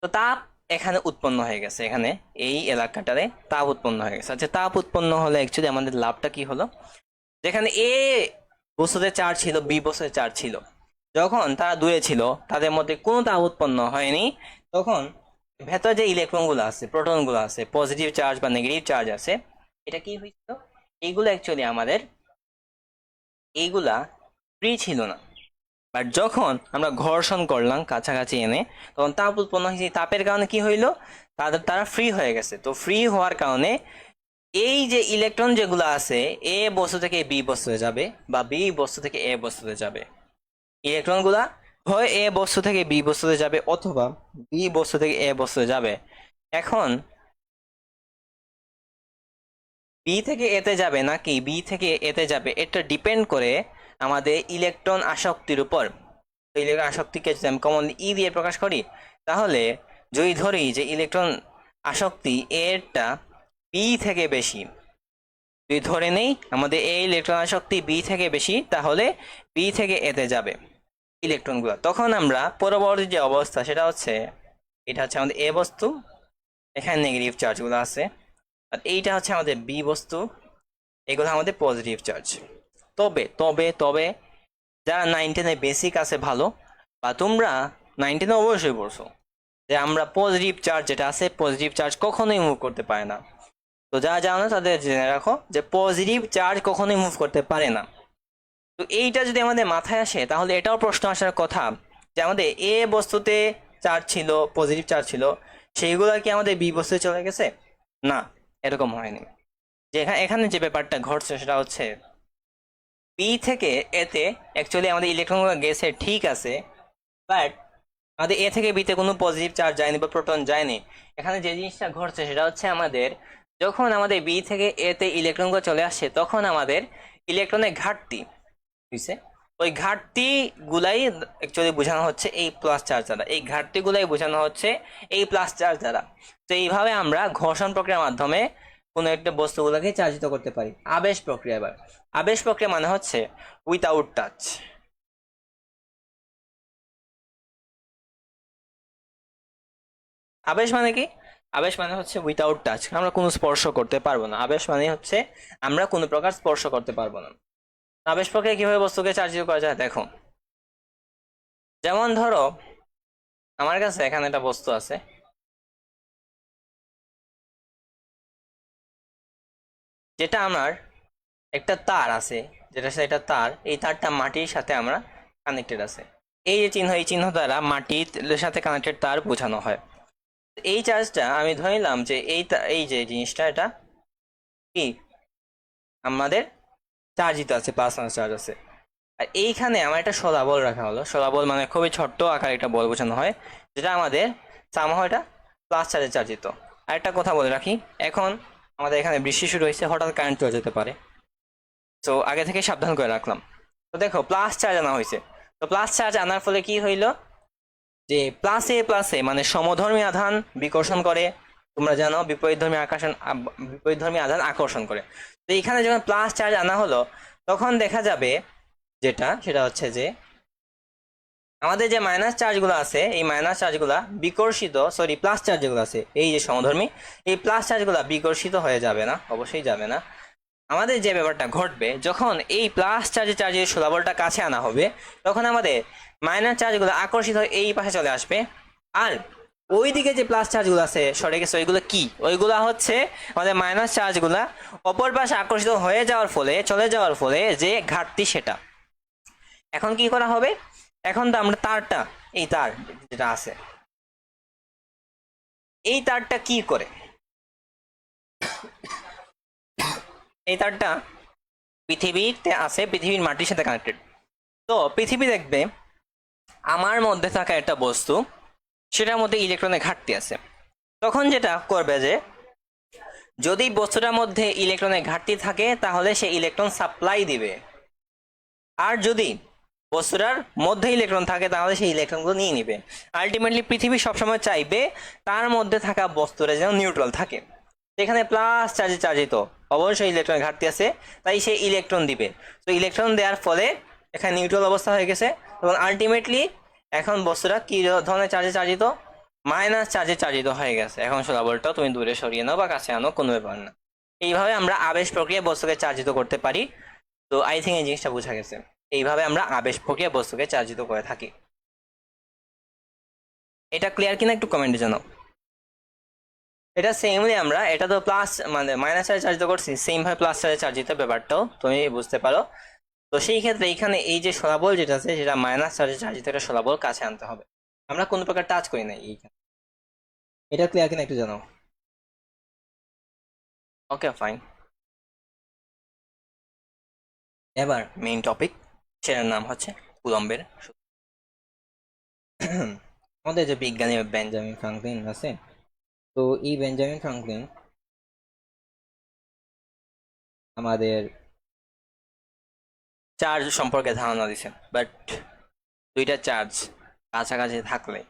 তো তাপ এখানে উৎপন্ন হয়ে গেছে, এখানে এই এলাকাটারে তাপ উৎপন্ন হয়ে গেছে। আচ্ছা, তাপ উৎপন্ন হলে অ্যাকচুয়ালি আমাদের লাভটা কি হলো? যেখানে এ বস্তুতে চার্জ ছিল, বি বস্তুতে চার্জ ছিল, যখন তারা দূরে ছিল, তাদের মধ্যে কোনো তাপ উৎপন্ন হয়নি, তখন ভেতরে যে ইলেকট্রনগুলো আছে, প্রোটনগুলো আছে, পজিটিভ চার্জ বা নেগেটিভ চার্জ আছে, এটা কি হয়েছিল? এইগুলো অ্যাকচুয়ালি আমাদের এইগুলা ফ্রি ছিল না। বাট যখন আমরা ঘর্ষণ করলাম কাছাকাছি এনে, তখন তাপ উৎপন্ন হয়েছে। তাপের কারণে কি হইলো? তারা ফ্রি হয়ে গেছে। তো ফ্রি হওয়ার কারণে এই যে ইলেকট্রন যেগুলো আছে, এ বস্তু থেকে বি বস্তুতে যাবে বা বি বস্তু থেকে এ বস্তুতে যাবে। ইলেকট্রনগুলা হয় এ বস্তু থেকে বি বস্তুতে যাবে অথবা বি বস্তু থেকে এ বস্তুতে যাবে। এখন বি থেকে এতে যাবে নাকি বি থেকে এতে যাবে, এটা ডিপেন্ড করে আমাদের ইলেকট্রন আসক্তির উপর। তো ইলেকট্রন আসক্তিকে যদি আমি কমনলি ই দিয়ে প্রকাশ করি, তাহলে যদি ধরি যে ইলেকট্রন আসক্তি এরটা বি থেকে বেশি, যদি ধরে নেই আমাদের এই ইলেকট্রন আসক্তি বি থেকে বেশি, তাহলে বি থেকে এতে যাবে ইলেকট্রনগুলো। তখন আমরা পরবর্তী যে অবস্থা সেটা হচ্ছে, এটা হচ্ছে আমাদের এ বস্তু, এখানে নেগেটিভ চার্জগুলো আছে, আর এইটা হচ্ছে আমাদের বি বস্তু, এগুলো আমাদের পজিটিভ চার্জ। তবে তবে তবে যারা 9-10 বেসিক আছে ভালো, বা তোমরা 9-10 অবশ্যই পড়ছো, যে আমরা পজিটিভ চার্জ যেটা আছে, পজিটিভ চার্জ কখনোই মুভ করতে পারে না। তো যারা জানো তাদের জেনে রাখো যে পজিটিভ চার্জ কখনোই মুভ করতে পারে না। তো এইটা যদি আমাদের মাথায় আসে, তাহলে এটাও প্রশ্ন আসার কথা যে আমাদের এ বস্তুতে চার্জ ছিল, পজিটিভ চার্জ ছিল, সেইগুলো কি আমাদের বি বস্তুতে চলে গেছে? না, এরকম হয়নি। যে এখানে যে ব্যাপারটা ঘটছে সেটা হচ্ছে, বি থেকে এতে অ্যাকচুয়ালি আমাদের ইলেকট্রনগুলো গেছে, ঠিক আছে, বাট আমাদের এ থেকে বিতে কোনো পজিটিভ চার্জ যায়নি বা প্রোটন যায়নি। এখানে যে জিনিসটা ঘটছে সেটা হচ্ছে, আমাদের যখন আমাদের বি থেকে এতে ইলেকট্রনগুলো চলে আসছে, তখন আমাদের ইলেকট্রনের ঘাটতি হয়েছে। ওই ঘাটতি গুলাই অ্যাকচুয়ালি বোঝানো হচ্ছে এই প্লাস চার্জ দ্বারা, এই ঘাটতি গুলাই বোঝানো হচ্ছে এই প্লাস চার্জ দ্বারা। তো এইভাবে আমরা ঘর্ষণ প্রক্রিয়ার মাধ্যমে কোনো একটা বস্তুগুলোকে চার্জিত করতে পারি। আবেশ প্রক্রিয়া, এবার আবেশ প্রক্রিয়া মানে হচ্ছে উইথাউট টাচ। আবেশ মানে কি? আবেশ মানে হচ্ছে উইথাউট টাচ, আমরা কোনো স্পর্শ করতে পারবো না। আবেশ মানে হচ্ছে আমরা কোনো প্রকার স্পর্শ করতে পারবো না। আবেশ প্রক্রিয়া কিভাবে বস্তুকে চার্জিত করা যায় দেখো, যেমন ধরো আমার কাছে এখানে একটা বস্তু আছে, যেটা আমার একটা তার আছে, যেটা সেটা তার, এই তারটা মাটির সাথে আমরা কানেক্টেড আছে। এই যে চিহ্ন, এই চিহ্ন দ্বারা মাটির সাথে কানেক্টেড তার বোঝানো হয়। এই চার্জটা আমি ধরে নিলাম যে এই যে জিনিসটা, এটা কি আমাদের চার্জিত আছে, প্লাস চার্জ আছে। আর এইখানে আমার একটা শলা বল রাখা হলো। শলা বল মানে খুবই ছোট্ট আকার একটা বল বোঝানো হয়, যেটা আমাদের সামহ এটা প্লাস চার্জে চার্জিত। আর একটা কথা বলে রাখি, এখন আমাদের এখানে বৃষ্টি শুরু হয়েছে, হঠাৎ কারেন্ট চলে যেতে পারে, তো আগে থেকে সাবধান করে রাখলাম। তো দেখো প্লাস চার্জ আনা হয়েছে, তো প্লাস চার্জ আনার ফলে কি হইলো, যে প্লাসে প্লাসে মানে সমধর্মী আধান বিকর্ষণ করে। তোমরা জানো বিপরীতধর্মী আধান আকর্ষণ করে। তো এখানে যখন প্লাস চার্জ আনা হলো, তখন দেখা যাবে যেটা সেটা হচ্ছে যে আমাদের যে মাইনাস চার্জগুলো আছে, এই মাইনাস চার্জগুলা বিকর্ষিত, সরি প্লাস চার্জ যেগুলো আছে এই যে সমধর্মী, এই প্লাস চার্জগুলা বিকর্ষিত হয়ে যাবে না, অবশ্যই যাবে না। আমাদের যে ব্যাপারটা ঘটবে, যখন এই প্লাস চার্জের শোলা বলটা কাছে আনা হবে, তখন আমাদের মাইনাস চার্জগুলো আকর্ষিত হয়ে এই পাশে চলে আসবে। আর ওইদিকে যে প্লাস চার্জগুলো আছে সরে গেছে, ওইগুলো কি? ওইগুলা হচ্ছে আমাদের মাইনাস চার্জগুলা অপর পাশে আকর্ষিত হয়ে যাওয়ার ফলে, চলে যাওয়ার ফলে যে ঘাটতি সেটা। এখন কি করা হবে? এখন তো আমরা তারটা, এই তার যেটা আছে, এই তারটা কি করে, এই তারটা পৃথিবীতে আছে, পৃথিবীর মাটির সাথে কানেক্টেড। তো পৃথিবী দেখবে আমার মধ্যে থাকা একটা বস্তু, সেটার মধ্যে ইলেকট্রনের ঘাটতি আছে। তখন যেটা করবে যে যদি বস্তুটার মধ্যে ইলেকট্রনের ঘাটতি থাকে তাহলে সে ইলেকট্রন সাপ্লাই দিবে, আর যদি বস্তুটার মধ্যে ইলেকট্রন থাকে তাহলে সেই ইলেকট্রনগুলো নিয়ে নিবে। আলটিমেটলি পৃথিবী সবসময় চাইবে তার মধ্যে থাকা বস্তুটা যেন নিউট্রাল থাকে। এখানে প্লাস চার্জে চার্জিত, অবশ্যই ইলেকট্রনের ঘাটতি আছে, তাই সে ইলেকট্রন দিবে। তো ইলেকট্রন দেওয়ার ফলে এখানে নিউট্রাল অবস্থা হয়ে গেছে, এবং আলটিমেটলি এখন বস্তুটা কি ধরনের চার্জে চার্জিত, মাইনাস চার্জে চার্জিত হয়ে গেছে। এখন সোলা বলটাও তুমি দূরে সরিয়ে নাও বা কাছে আনো, কোনো ব্যাপার না। এইভাবে আমরা আবেশ প্রক্রিয়া বস্তুকে চার্জিত করতে পারি। তো আই থিঙ্ক এই জিনিসটা বোঝা গেছে। এইভাবে আমরা আবেশ প্রক্রিয়া বস্তুকে চার্জিত করে থাকি। এটা ক্লিয়ার কিনা একটু কমেন্টে জানাও। এটা সেমলি আমরা, এটা তো প্লাস মানে মাইনাস চার্জে চার্জিত করছি, সেম ভাবে প্লাস চার্জে চার্জিত ব্যাপারটাও তুমি বুঝতে পারো। তো সেই ক্ষেত্রে এখানে এই যে সলাবল যেটা আছে সেটা মাইনাস চার্জে চার্জিত একটা সলাবল কাছে আনতে হবে। আমরা কোনো প্রকার টাচ করি না এইখানে। এটা ক্লিয়ার কিনা একটু জানাও। Okay fine. এবার মেইন টপিক, সেটার নাম হচ্ছে কুলম্বের সূত্র। আমাদের যে বিজ্ঞানী বেঞ্জামিন ফ্রাঙ্কলিন আছে, তো এই বেঞ্জামিন ফ্রাঙ্কলিন আমাদের চার্জ সম্পর্কে ধারণা দিছে, বাট দুইটা চার্জ কাছাকাছি থাকলে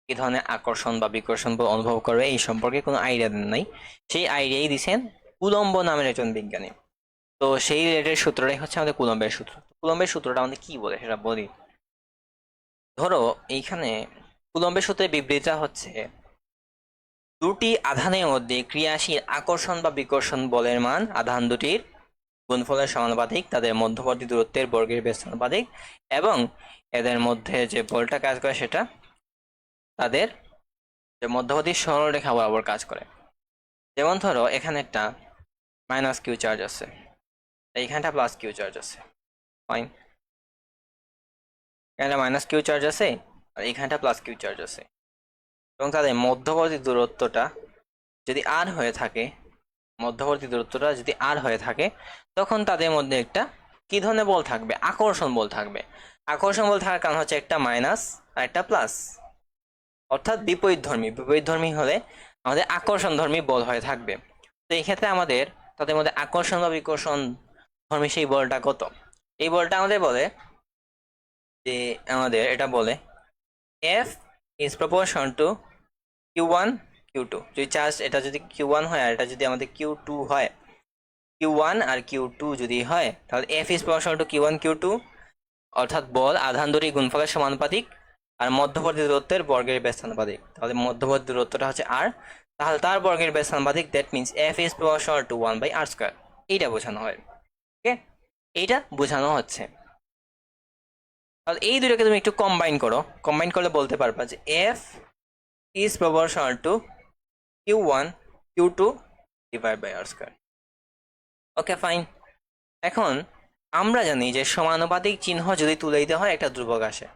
কি ধরনের আকর্ষণ বা বিকর্ষণ বল অনুভব করবে এই সম্পর্কে কোনো আইডিয়া দেন নাই। সেই আইডিয়াই দিছেন কুলম্ব নামের একজন বিজ্ঞানী। তো সেই রিলেটেড সূত্রটাই হচ্ছে আমাদের কুলম্বের সূত্র। কুলম্বের সূত্রটা আমাদের কি বলে সেটা বলি। ধরো এইখানে কুলম্বের সূত্রে বিবৃতিটা হচ্ছে দুটি আধানের মধ্যে ক্রিয়াশীল আকর্ষণ বা বিকর্ষণ বলের মান আধান দুটির গুণফলের সমানুপাতিক, তাদের মধ্যবর্তী দূরত্বের বর্গের বেশ সমানুপাতিক, এবং এদের মধ্যে যে বলটা কাজ করে সেটা তাদের যে মধ্যবর্তী সরলরেখা বরাবর কাজ করে। যেমন ধরো এখানে একটা মাইনাস কিউ চার্জ আছে, এইখানটা প্লাস কিউ চার্জ আছে, ফাইন। এখানে মাইনাস কিউ চার্জ আছে আর এইখানটা প্লাস কিউ চার্জ আছে, এবং তাদের মধ্যবর্তী দূরত্বটা যদি আর হয়ে থাকে, মধ্যবর্তী দূরত্বটা যদি আর হয়ে থাকে, তখন তাদের মধ্যে একটা কি ধরনের বল থাকবে, আকর্ষণ বল থাকবে। আকর্ষণ বল থাকার কারণ হচ্ছে একটা মাইনাস আর একটা প্লাস, অর্থাৎ বিপরীতধর্মী হলে আমাদের আকর্ষণ ধর্মী বল হয়ে থাকবে। তো এই ক্ষেত্রে আমাদের তাদের মধ্যে আকর্ষণ বা বিকর্ষণ ধর্মী সেই বলটা কত, এই বলটা আমাদের বলে যে আমাদের এটা বলে F is proportion two Q1 Q2। যদি চার্জ এটা যদি Q1 হয় আর এটা যদি আমাদের Q2 হয়, Q1 আর Q2 যদি হয় তাহলে F is proportional to Q1 Q2, অর্থাৎ বল আধান দুটি গুণফলের সমানুপাতিক আর মধ্যবর্তী দূরত্বের বর্গের বেশ সমানুপাতিক। তাহলে মধ্যবর্তী দূরত্বটা হচ্ছে r, তাহলে তার বর্গের বেশ সমানুপাতিক, that means F is proportional to 1/r²। এইটা বোঝানো হয়, ওকে, এইটা বোঝানো হচ্ছে। তাহলে এই দুটোকে তুমি একটু কম্বাইন করলে বলতে পারবা যে F is proportional to Q1 Q2 divided by r²। Okay fine. এখন আমরা জানি যে সমানুপাতিক চিহ্ন যদি তুলে দিতে হয় একটা ধ্রুবক আসে।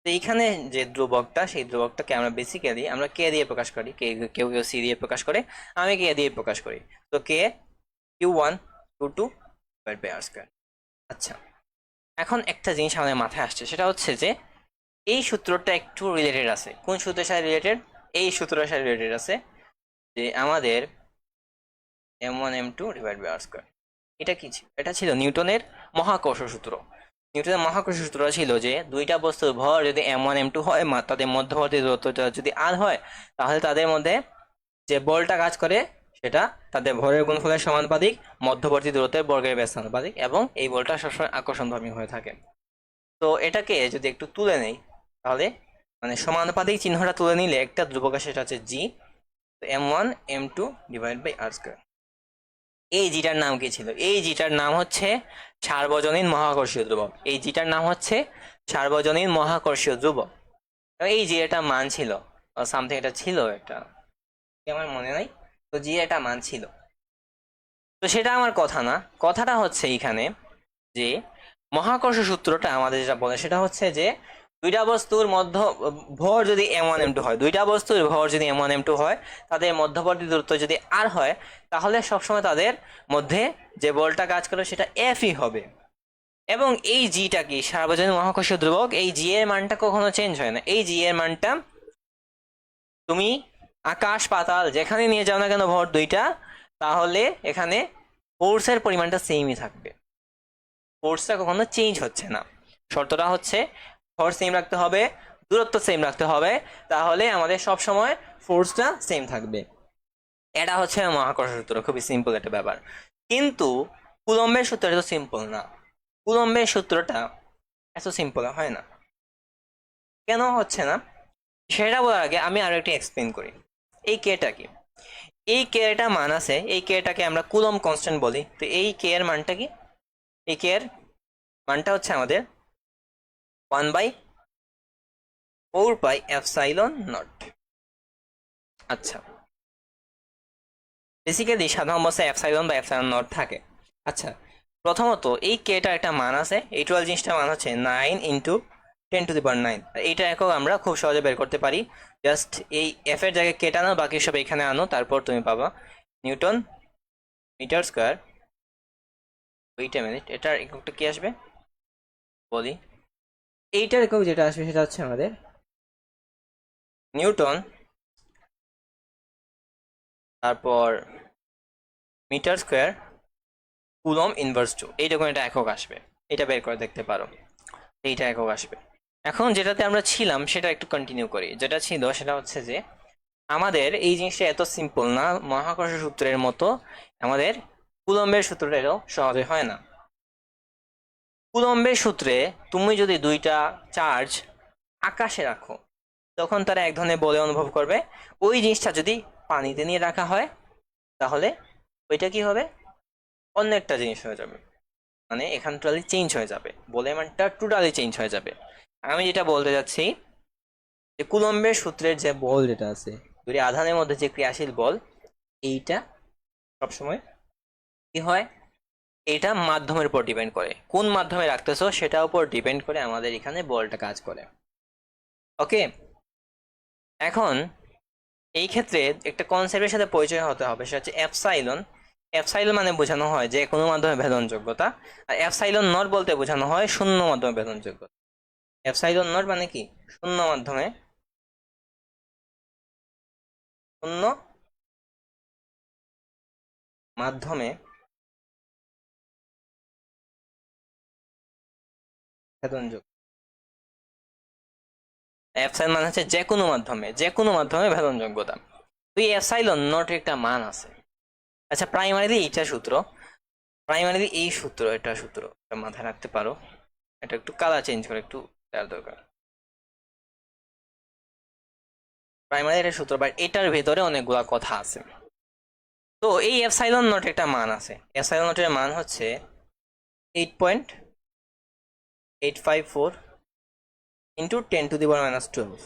তো এইখানে যে ধ্রুবকটা, সেই ধ্রুবকটাকে আমরা বেসিক্যালি আমরা কে দিয়ে প্রকাশ করি, কেউ কেউ সি দিয়ে প্রকাশ করে, আমি কে দিয়ে প্রকাশ করি। তো কে Q1 Q2 divided by r²। আচ্ছা, এখন একটা জিনিস আমাদের মাথায় আসছে, সেটা হচ্ছে যে এই সূত্রটা একটু রিলেটেড আছে। কোন সূত্রের সাথে রিলেটেড? এই সূত্রের সাথে রিলেটেড আছে যে আমাদের m1 m2 divide by r²। এটা কি ছিল? এটা ছিল নিউটনের মহাকর্ষ সূত্র। নিউটনের মহাকর্ষ সূত্রটা ছিল যে দুইটা বস্তুর ভর যদি m1 m2 হয়, তাদের মধ্যবর্তী দূরত্বটা যদি r হয়, তাহলে তাদের মধ্যে যে বলটা কাজ করে সেটা তাদের ভরের গুণফলের সমানুপাতিক, মধ্যবর্তী দূরত্বের বর্গের বেশ সমানুপাতিক, এবং এই বলটা সবসময় আকর্ষণধর্মী হয়ে থাকে। তো এটাকে যদি একটু তুলে নেই, তাহলে মানে সমানুপাতিক চিহ্নটা তুলে নিলে একটা ধ্রুবক আসে, সেটা হচ্ছে জি। m1 m2 divide by r²। এই জিটার নাম কি ছিল? এই জিটার নাম হচ্ছে সার্বজনীন মহাকর্ষীয় ধ্রুবক। এই জিটার নাম হচ্ছে সার্বজনীন মহাকর্ষীয় ধ্রুবক। এই জি এটা মান ছিল সামথিং, এটা ছিল একটা, আমার মনে নাই। তো জি এটা মান ছিল। তো সেটা আমার কথা না, কথাটা হচ্ছে এইখানে যে মহাকর্ষ সূত্রটা আমাদের যেটা বলে সেটা হচ্ছে যে দুইটা বস্তুর ভর যদি m1 m2 হয়, দুইটা বস্তুর ভর যদি m1 m2 হয়, তাদের মধ্যবর্তী দূরত্ব যদি r হয়, তাহলে সবসময় তাদের মধ্যে যে বলটা কাজ করে সেটা F-ই হবে। এবং এই জিটা কি সার্বজনীন মহাকর্ষীয় ধ্রুবক, এই জি এর মানটা কখনো চেঞ্জ হয় না। এই জি এর মানটা তুমি আকাশ পাতাল যেখানে নিয়ে যাও না কেন ভর দুইটা, তাহলে এখানে ফোর্সের পরিমাণটা সেমই থাকবে, ফোর্সটা কখনো চেঞ্জ হচ্ছে না। শর্তটা হচ্ছে ভর সেম রাখতে হবে, দূরত্ব সেম রাখতে হবে, তাহলে আমাদের সব সময় ফোর্সটা সেম থাকবে। এটা হচ্ছে মহাকর্ষ সূত্র, খুবই সিম্পল একটা ব্যাপার। কিন্তু কুলম্বের সূত্র এত সিম্পল না। কুলম্বের সূত্রটা এত সিম্পল হয় না। কেন হচ্ছে না সেটা বলার আগে আমি আরো একটু এক্সপ্লেন করি। এই কেটা কি, এই কে এটা মান আছে, এই কেটাকে আমরা কুলম্ব কনস্ট্যান্ট বলি। তো এই কে এর মানটা কি, এই কে এর মানটা হচ্ছে আমাদের 1/4πε0। আচ্ছা, বেসিক্যালি সাধারণ অবস্থায় এপসাইলন বা এপসাইলন নট থাকে। আচ্ছা, প্রথমত এই কেটা একটা মান আছে, এই 12 জিনিসটার মান হচ্ছে 9 × 10⁹। এইটা একক আমরা খুব সহজে বের করতে পারি। জাস্ট এই এফ এর জায়গায় কেটা আনো, বাকি সব এখানে আনো, তারপর তুমি পাবা নিউটন মিটার স্কোয়ার। ওইটা মিনিট, এটার এককটা কি আসবে বলি। এইটার একক যেটা আসবে সেটা হচ্ছে আমাদের নিউটন, তারপর metre square coulomb inverse two, এইরকম একটা একক আসবে। এটা বের করে দেখতে পারো, এইটা একক আসবে। এখন যেটাতে আমরা ছিলাম সেটা একটু কন্টিনিউ করি। যেটা ছিল সেটা হচ্ছে যে আমাদের এই জিনিসটা এত সিম্পল না, মহাকর্ষ সূত্রের মতো আমাদের কুলম্বের সূত্রটা এত সহজে হয় না। কুলম্বের সূত্রে তুমি যদি দুইটা চার্জ আকাশে রাখো, তখন তারা এক ধরনের বলে অনুভব করবে। ওই জিনিসটা যদি পানিতে নিয়ে রাখা হয়, তাহলে ওইটা কি হবে, অন্য একটা জিনিস হয়ে যাবে। মানে এখান টোটালি চেঞ্জ হয়ে যাবে, বলে মানটা টোটালি চেঞ্জ হয়ে যাবে। আমি যেটা বলতে যাচ্ছি যে কুলম্বের সূত্রের যে বল যেটা আছে, দুই আধানের মধ্যে যে ক্রিয়াশীল বল, এইটা সবসময় কি হয়, এটা মাধ্যমের উপর ডিপেন্ড করে, কোন মাধ্যমে রাখতেছো সেটার উপর ডিপেন্ড করে আমাদের এখানে বলটা কাজ করে। ওকে, এখন এই ক্ষেত্রে একটা কনসেপ্টের সাথে পরিচয় হতে হবে, সেটা হচ্ছে এপসাইলন। এপসাইলন মানে বোঝানো হয় যে কোনো মাধ্যমে ভেদনযোগ্যতা, আর এপসাইলন নট বলতে বোঝানো হয় শূন্য মাধ্যমে ভেদনযোগ্যতা। এপসাইলন নট মানে কি, শূন্য মাধ্যমে, শূন্য মাধ্যমে ভেদনযোগ্য। এপসাইলন মানে হচ্ছে যে কোনো মাধ্যমে, যে কোনো মাধ্যমে ভেদনযোগ্যতা। তো এই এপসাইলন নট একটা মান আছে। আচ্ছা, প্রাইমারিলি এইটা সূত্র, প্রাইমারিলি এই সূত্র, এটা সূত্র এটা মাথায় রাখতে পারো। এটা একটু কালার চেঞ্জ করে একটু দেওয়ার দরকার। প্রাইমারি এটা সূত্র, বাট এটার ভেতরে অনেকগুলা কথা আছে। তো এই এপসাইলন নট একটা মান আছে, এপসাইলন নটের মান হচ্ছে 8.854 ইন্টু 10⁻²২।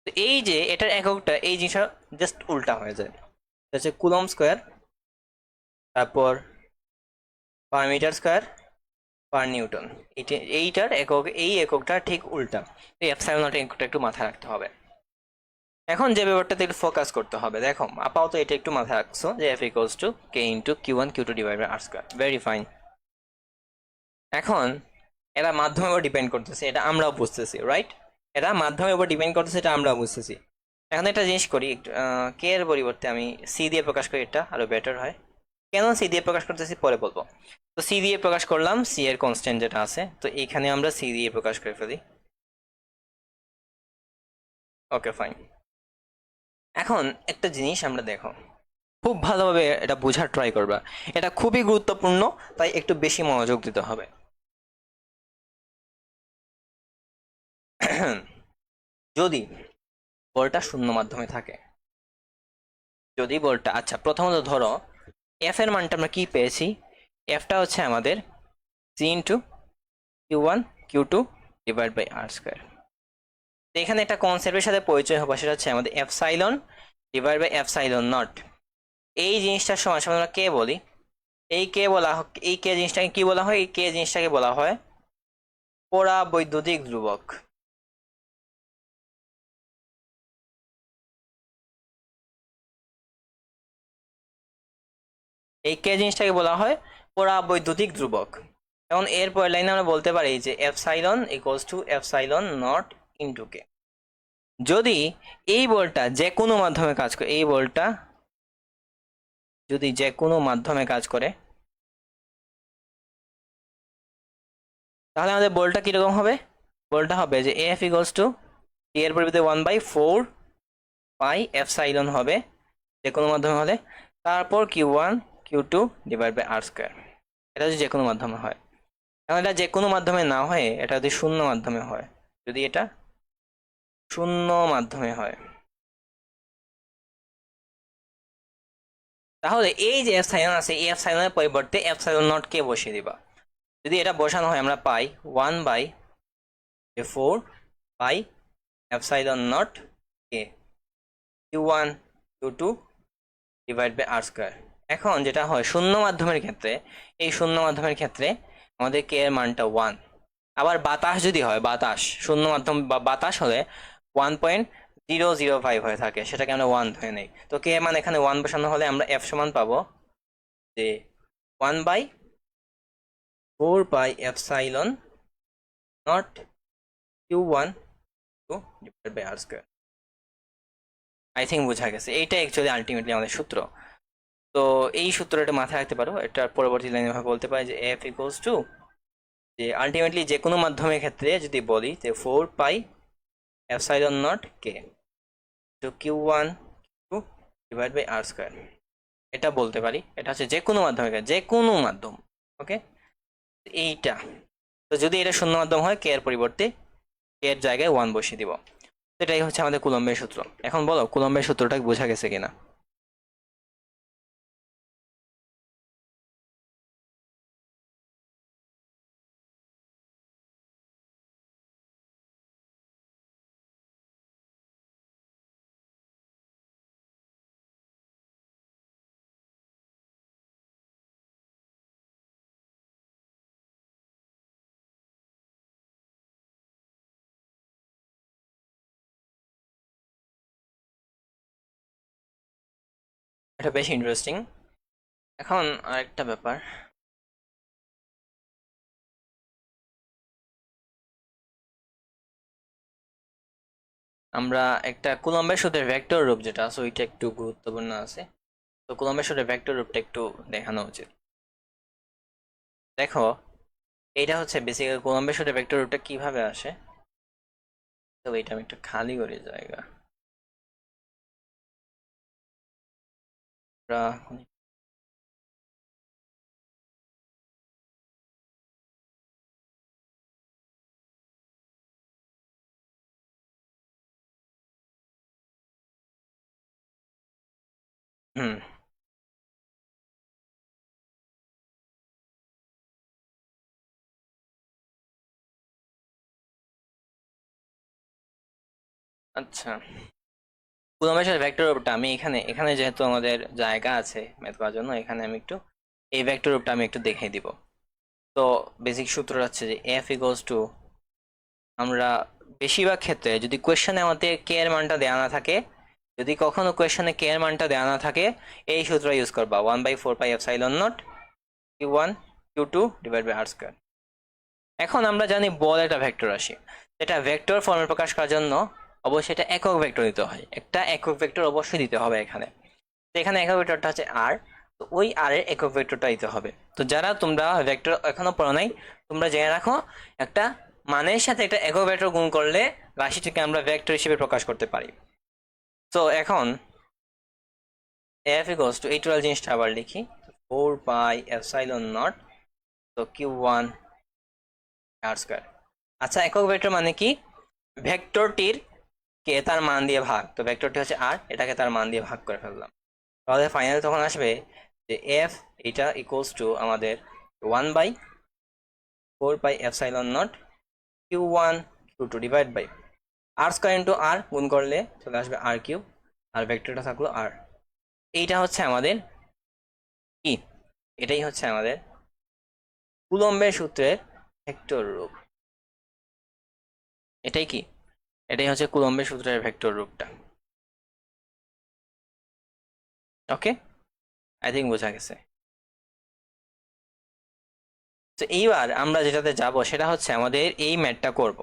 তো এই যে এটার এককটা, এই জিনিসটা জাস্ট উল্টা হয়ে যায়, হচ্ছে কুলম স্কোয়ার, তারপর per metre square per newton. এইটার একক, এই এককটা ঠিক উল্টা। এই এপসাইলন নটের এককটা একটু মাথায় রাখতে হবে। এখন যে ব্যাপারটাতে একটু ফোকাস করতে হবে, দেখো আপাতত এটা একটু মাথায় রাখছো যে F equals to k into Q1 Q2 divide by R square, very fine. এখন এরা মাধ্যমের উপর ডিপেন্ড করতেছে, এটা আমরাও বুঝতেছি, রাইট? এটা মাধ্যমের উপর ডিপেন্ড করতেছে, এটা আমরাও বুঝতেছি। এখন একটা জিনিস করি, কে এর পরিবর্তে আমি সি দিয়ে প্রকাশ করি, এটা আরো বেটার হয়। কেন সি দিয়ে প্রকাশ করতেছি পরে বলবো। তো সি দিয়ে প্রকাশ করলাম, সি এর কনস্ট্যান্ট যেটা আছে, তো এইখানে আমরা সি দিয়ে প্রকাশ করে ফেলি। Okay fine. এখন একটা জিনিস আমরা দেখো, খুব ভালোভাবে এটা বোঝার ট্রাই করবা, এটা খুবই গুরুত্বপূর্ণ, তাই একটু বেশি মনোযোগ দিতে হবে। যদি বলটা শূন্য মাধ্যমে থাকে, যদি বলটা, আচ্ছা প্রথমত ধরো এফ এর মানটা আমরা কি পেয়েছি, এফটা হচ্ছে আমাদের C into Q1 Q2 divide by R square. এখানে একটা কনসেপ্টের সাথে পরিচয় হবে, সেটা হচ্ছে আমাদের epsilon divide by epsilon naught. এই জিনিসটার সময় আমরা কে বলি, এই কে বলা, এই কে জিনিসটাকে কি বলা হয়, এই কে জিনিসটাকে বলা হয় পরাবৈদ্যুতিক ধ্রুবক। এই কে জিনিসটাকে বলা হয় পরাবৈদ্যুতিক ধ্রুবক। এখন এর পরের লাইনে আমরা বলতে পারি যে epsilon equals to epsilon not into K. যদি এই বলটা যে কোনো মাধ্যমে কাজ করে, এই বলটা যদি যে কোনো মাধ্যমে কাজ করে, তাহলে আমাদের বলটা কিরকম হবে? বলটা হবে যে এফ ইকুয়ালস টু টি এর পরিবর্তে 1/4 পাই এপসাইলন হবে যে কোনো মাধ্যমে হলে, তারপর Q1 Q2 divide by R square. এটা যদি যে কোনো মাধ্যমে হয়। এখন এটা যে কোনো মাধ্যমে না হয়ে এটা যদি শূন্য মাধ্যমে হয়, যদি এটা শূন্য মাধ্যমে হয়, তাহলে এই যে এপসাইলন আছে এই এপসাইলনের পরিবর্তে এপসাইলন নট কে বসিয়ে দিবা। যদি এটা বসানো হয় আমরা পাই 1/4 pi epsilon naught k Q1 Q2 divide by R square. এখন যেটা হয় শূন্য মাধ্যমের ক্ষেত্রে, এই শূন্য মাধ্যমের ক্ষেত্রে আমাদের কে এর মানটা 1। আবার বাতাস যদি হয়, বাতাস শূন্য মাধ্যম বা বাতাস হলে 1.005 হয়ে থাকে, সেটাকে আমরা 1 ধরে নেই। তো কে এর মান এখানে 1 বসানো হলে আমরা এফ সমান পাবো যে 1/4 pi epsilon not Q1 divide by R square. I think বোঝা গেছে, এইটা অ্যাকচুয়ালি আলটিমেটলি আমাদের সূত্র। তো এই সূত্রটা মাথায় রাখতে পারো, এটা পরবর্তী লাইনে ভাবে বলতে পারি যে এফ ইকুয়ালস টু, যে আলটিমেটলি যে কোনো মাধ্যমের ক্ষেত্রে যদি বলি যে 4 pi epsilon naught k to Q1 Q2 divide by R square, এটা বলতে পারি। এটা হচ্ছে যে কোনো মাধ্যমের ক্ষেত্রে, যে কোনো মাধ্যম। ওকে, এইটা তো যদি এটা শূন্য মাধ্যম হয় কে এর পরিবর্তে কে এর জায়গায় 1 বসিয়ে দিব। এটাই হচ্ছে আমাদের কুলম্বের সূত্র। এখন বলো কুলম্বের সূত্রটা বোঝা গেছে কিনা? এটা বেশ ইন্টারেস্টিং। এখন আরেকটা ব্যাপার, আমরা একটা কুলম্বের সূত্রের ভেক্টর রূপ যেটা আছে ওইটা একটু গুরুত্বপূর্ণ আছে। তো কুলম্বের সূত্রের ভেক্টর রূপটা একটু দেখানো উচিত। দেখো, এইটা হচ্ছে বেসিক্যালি কুলম্বের সূত্রের ভেক্টর রূপটা কিভাবে আসে। তো এটা আমি একটু খালি করি জায়গা। হুম, আচ্ছা। কুলম্বের সাথে ভেক্টর রূপটা আমি এখানে এখানে যেহেতু আমাদের জায়গা আছে ম্যাথ করার জন্য, এখানে আমি একটু এই ভেক্টর রূপটা আমি একটু দেখিয়ে দিব। তো বেসিক সূত্র হচ্ছে যে এফ ইকুয়ালস টু, আমরা বেশিরভাগ ক্ষেত্রে যদি কোয়েশ্চেনে আমাদের কে এর মানটা দেওয়া না থাকে, যদি কখনো কোয়েশ্চেনে কে এর মানটা দেওয়া না থাকে, এই সূত্র ইউজ করবা 1/4 pi epsilon not Q1 Q2 divide by R square. এখন আমরা জানি বল একটা ভেক্টর রাশি, এটা ভেক্টর ফর্মে প্রকাশ করার জন্য অবশ্যই এটা একক ভেক্টর দিতে হয়, একটা একক ভেক্টর অবশ্যই দিতে হবে এখানে। তো এখানে একক ভেক্টরটা হচ্ছে আর, তো ওই আর এর একক ভেক্টরটা দিতে হবে। তো যারা তোমরা ভেক্টর এখনো পড়ো নাই, তোমরা জেনে রাখো একটা মানের সাথে একটা একক ভেক্টর গুণ করলে রাশিটিকে আমরা ভেক্টর হিসেবে প্রকাশ করতে পারি। তো এখন এফ ইকুয়ালস টু এই টোটাল জিনিসটা আবার লিখি 4 পাই এপসাইলন নট, তো Q1 আর স্কোয়ার। আচ্ছা, একক ভেক্টর মানে কি? ভেক্টরটির কে তার মান দিয়ে ভাগ, তো ভেক্টরটি হচ্ছে আর, এটাকে তার মান দিয়ে ভাগ করে ফেললাম। তাহলে ফাইনাল তখন আসবে যে এফ এটা ইকুয়ালস টু আমাদের 1/4 pi epsilon not Q1 Q2 divide by R square into R, গুণ করলে চলে আসবে আর কিউব, আর ভেক্টরটা থাকলো আর। এইটা হচ্ছে আমাদের কি, এটাই হচ্ছে আমাদের কুলম্বের সূত্রের ভেক্টর রূপ। এটাই কি, এটাই হচ্ছে কুলম্বের সূত্রের ভেক্টর রূপটা। ওকে, আই থিঙ্ক বোঝা গেছে। তো এইবার আমরা যেটাতে যাব সেটা হচ্ছে আমাদের এই ম্যাথটা করব।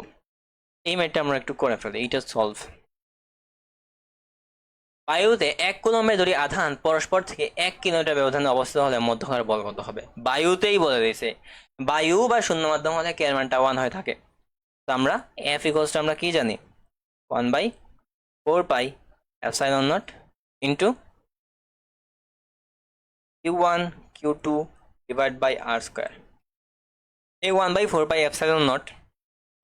এই ম্যাথটা আমরা একটু করে ফেলি, এইটা সলভ। বায়ুতে 1 কুলম্বের দুটি আধান পরস্পর থেকে 1 কিলোমিটার ব্যবধানে অবস্থিত হলে মধ্যকার বল কত হবে? বায়ুতেই বলে দিয়েছে, বায়ু বা শূন্য মাধ্যম হলে কে এর মানটা 1 হয়ে থাকে। তো আমরা এফ ইকুয়ালস টু আমরা কি জানি, 1/4πε0 into Q1 Q2 divide by R square. এই 1/4πε0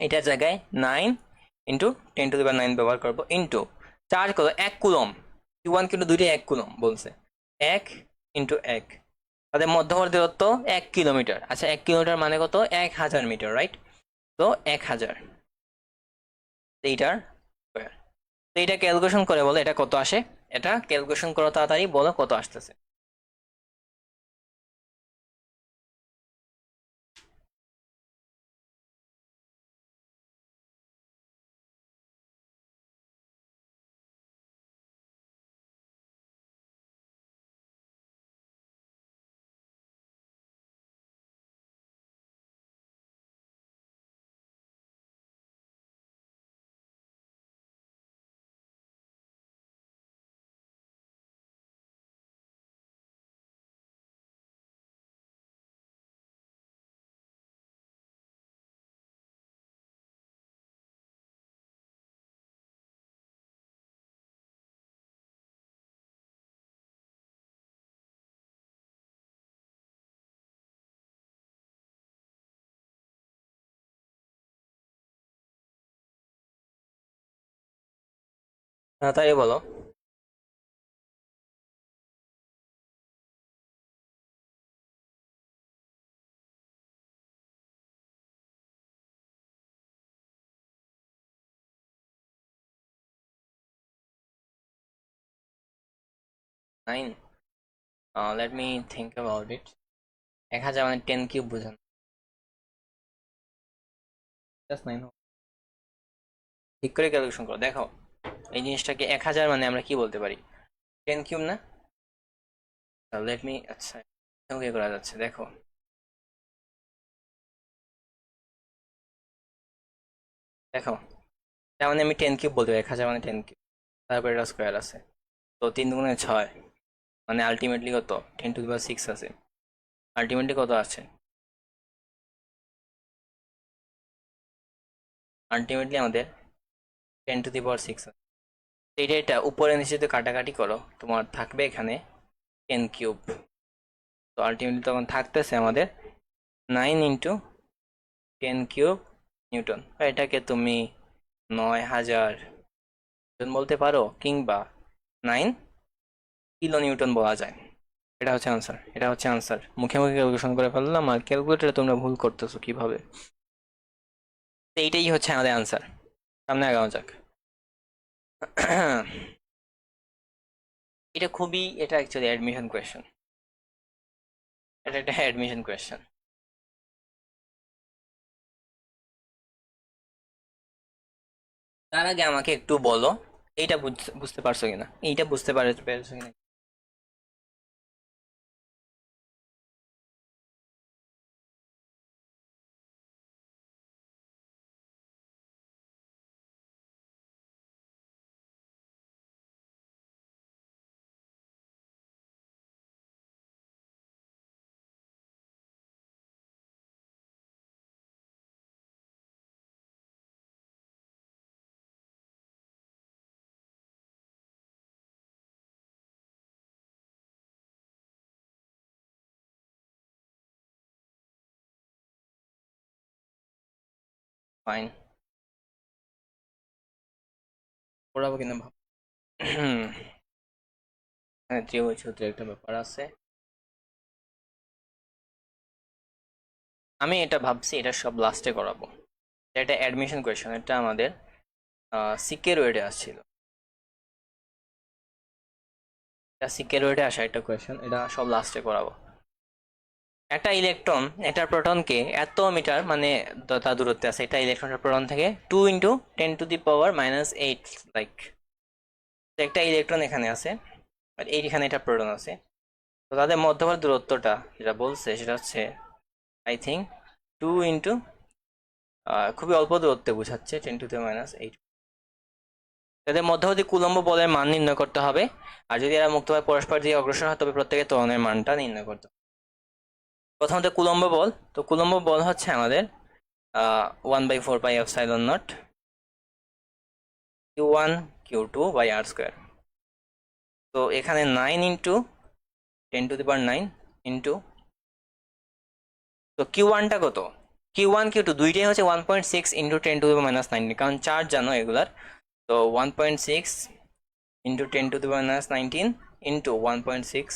এটার জায়গায় 9 ইন্টু 10⁹ ব্যবহার করবো, ইন্টু চার্জ কত 1 কুলম, Q1 কিন্তু দুইটাই 1 কুলম বলছে, 1 ইন্টু 1, তাদের মধ্যবর্তী দূরত্ব 1 কিলোমিটার। আচ্ছা 1 কিলোমিটার মানে কত, 1000 মিটার, রাইট? তো 1000 এইটার স্কোয়ার। তো এটা ক্যালকুলেশন করে বলো এটা কত আসে, এটা ক্যালকুলেশন করো তাড়াতাড়ি, বলো কত আসতেছে। তাড়াতাড়ি বলো। Nine, let me think about it. 1000 মানে 10 কিউব বুঝান, জাস্ট 9। ঠিক করে ক্যালকুলেশন করো, দেখো এই জিনিসটাকে 1000 মানে আমরা কি বলতে পারি, 10 কিউব না? লেট মি, আচ্ছা ওকে করা যাচ্ছে, দেখো দেখো তার মানে আমি 10 কিউব বলতে পারি, 1000 মানে 10 কিউব, তারপরে এটা স্কোয়ার আছে, তো 3 দুগুণে 6, মানে আলটিমেটলি কত 10⁶ আছে, আলটিমেটলি কত আছে, আলটিমেটলি আমাদের 10⁶ আছে। এইটা এটা উপরে নিচে যদি কাটাকাটি করো তোমার থাকবে এখানে 10 কিউব, তো আলটিমেটলি তখন থাকতেছে আমাদের 9 ইন্টু 10 কিউব নিউটন। এটাকে তুমি 9000 নিউটন বলতে পারো, কিংবা 9 কিলো নিউটন বলা যায়। এটা হচ্ছে আনসার, এটা হচ্ছে আনসার। মুখে মুখে ক্যালকুলেশন করে ফেললাম, আর ক্যালকুলেটরে তোমরা ভুল করতেছো কিভাবে। তো এইটাই হচ্ছে আমাদের আনসার। সামনে আগানো যাক। এটা খুবই, এটা অ্যাকচুয়ালি অ্যাডমিশন কোয়েশ্চেন, এটা একটা অ্যাডমিশন কোয়েশ্চেন। তার আগে আমাকে একটু বলো এইটা বুঝতে পারছো কিনা, এইটা বুঝতে পেরেছো কিনা। ফাইন, পড়াবো কিনা ভাব। হ্যাঁ, ত্রিভুজ সূত্রে একটা ব্যাপার আছে। আমি এটা ভাবছি এটা সব লাস্টে করাবো, এটা অ্যাডমিশন কোয়েশ্চেন, এটা আমাদের সিকের ওয়েটে আসছিল, এটা সিকের ওয়েটে আসা একটা কোয়েশ্চেন, এটা সব লাস্টে করাবো। একটা ইলেকট্রন একটা প্রোটনকে এত মিটার মানে তার দূরত্বে আছে, একটা ইলেকট্রন প্রোটন থেকে 2 × 10⁻⁸ লাইক, একটা ইলেকট্রন এখানে আছে আর এইখানে একটা প্রোটন আছে, তো তাদের মধ্যবর্তী দূরত্বটা যেটা বলছে সেটা হচ্ছে আই থিঙ্ক 2 × খুবই অল্প দূরত্বে বোঝাচ্ছে 10⁻⁸। এদের মধ্যবর্তী কুলম্ব বলের মান নির্ণয় করতে হবে, আর যদি এরা মুক্তভাবে পরস্পর দিয়ে অগ্রসর হয় তবে প্রত্যেকের ত্বরণের মানটা নির্ণয় করতে হবে। প্রথমত কুলম্ব বল, তো কুলম্ব বল হচ্ছে আমাদের 1/4πε0 Q1 Q2/r²। তো এখানে 9 ইন্টু 10⁹ ইন্টু, তো Q1টা কত, Q1 Q2 দুইটাই হচ্ছে 1.6 ইন্টু 10⁻⁹, কারণ চার্জ জানো এগুলার। তো 1.6 ইন্টু 10⁻⁹ ইন্টু 1.6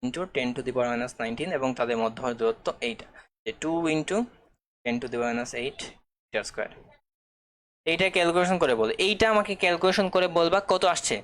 ইন্টু 10⁻⁹, এবং তাদের মধ্যবর্তী দূরত্ব এইটা, যে 2 ইন্টু 10⁻8 এইটা ক্যালকুলেশন করে বল, এইটা আমাকে ক্যালকুলেশন করে বলবা কত আসছে।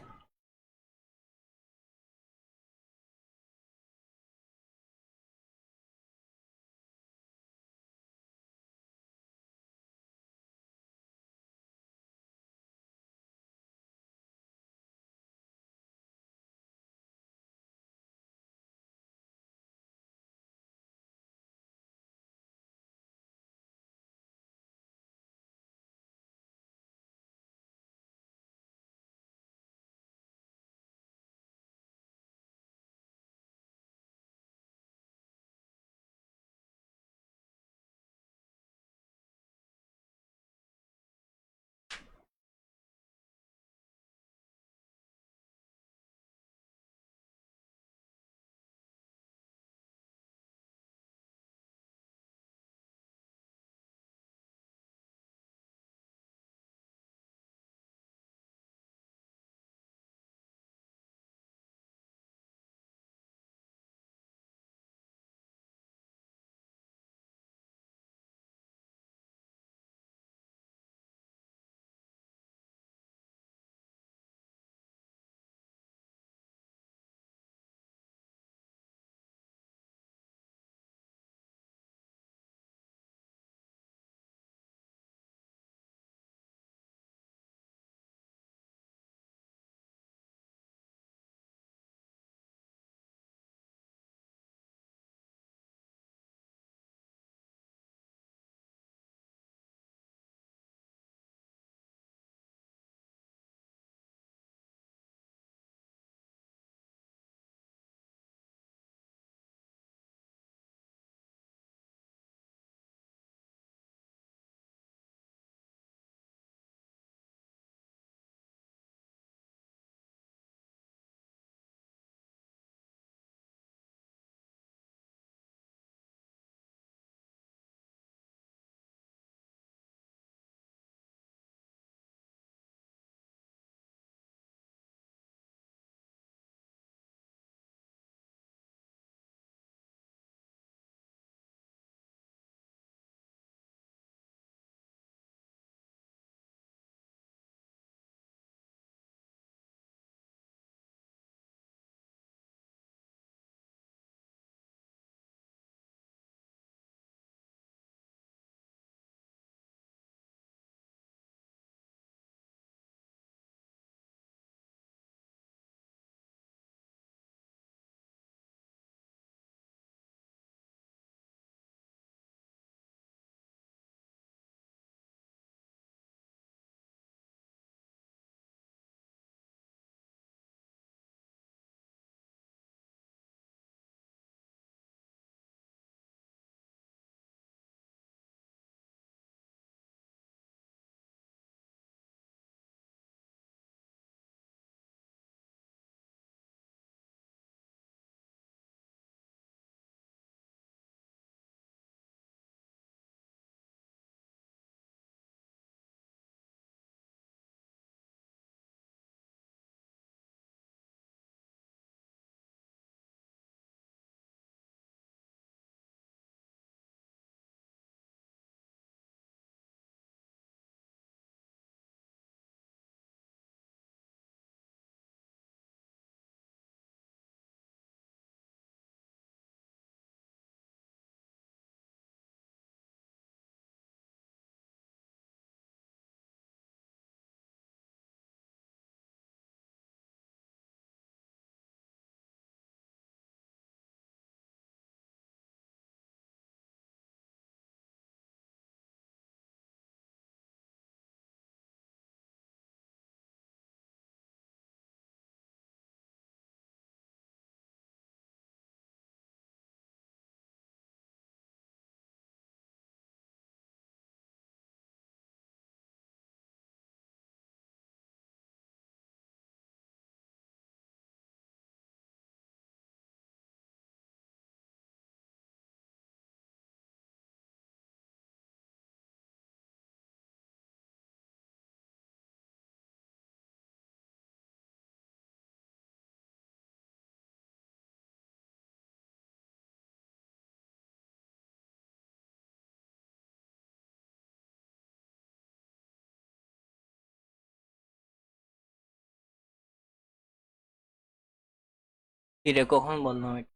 কি রে, কখন বললাম এটা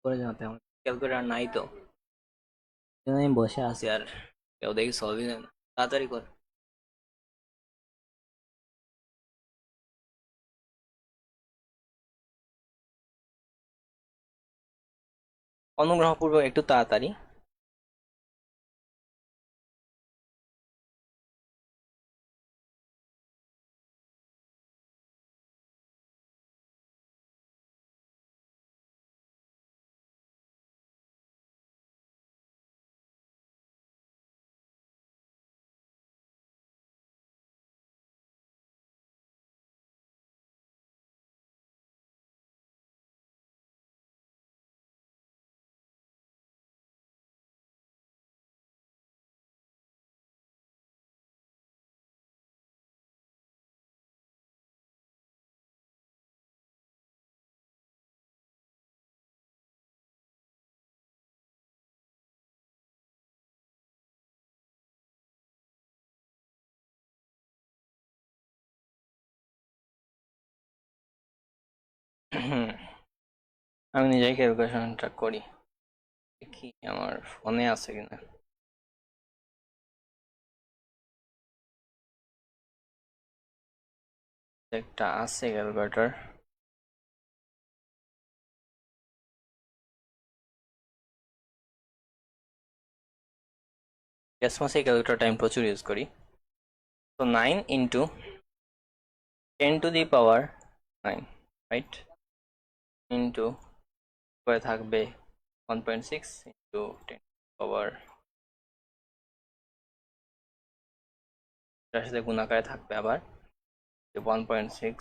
করে জানাতে? আমার ক্যালকুলেটার নাই তো, এই জন্য আমি বসে আছি আর কেউ দেখি সলভই না। তাড়াতাড়ি কর। অনুগ্রহপূর্বক একটু তাড়াতাড়ি। হুম, আমি নিজেই ক্যালকুলেশনটা করি, দেখি আমার ফোনে আছে কিনা। একটা আছে ক্যালকুলেটর। ক্যাসমাসে ক্যালকুলেটরটা আমি প্রচুর ইউজ করি। তো 9 × 10⁻⁹, রাইট, ইন্টু করে থাকবে 1.6 ইন্টু 10 পাওয়ার, তার সাথে গুণাকারে থাকবে আবার 1.6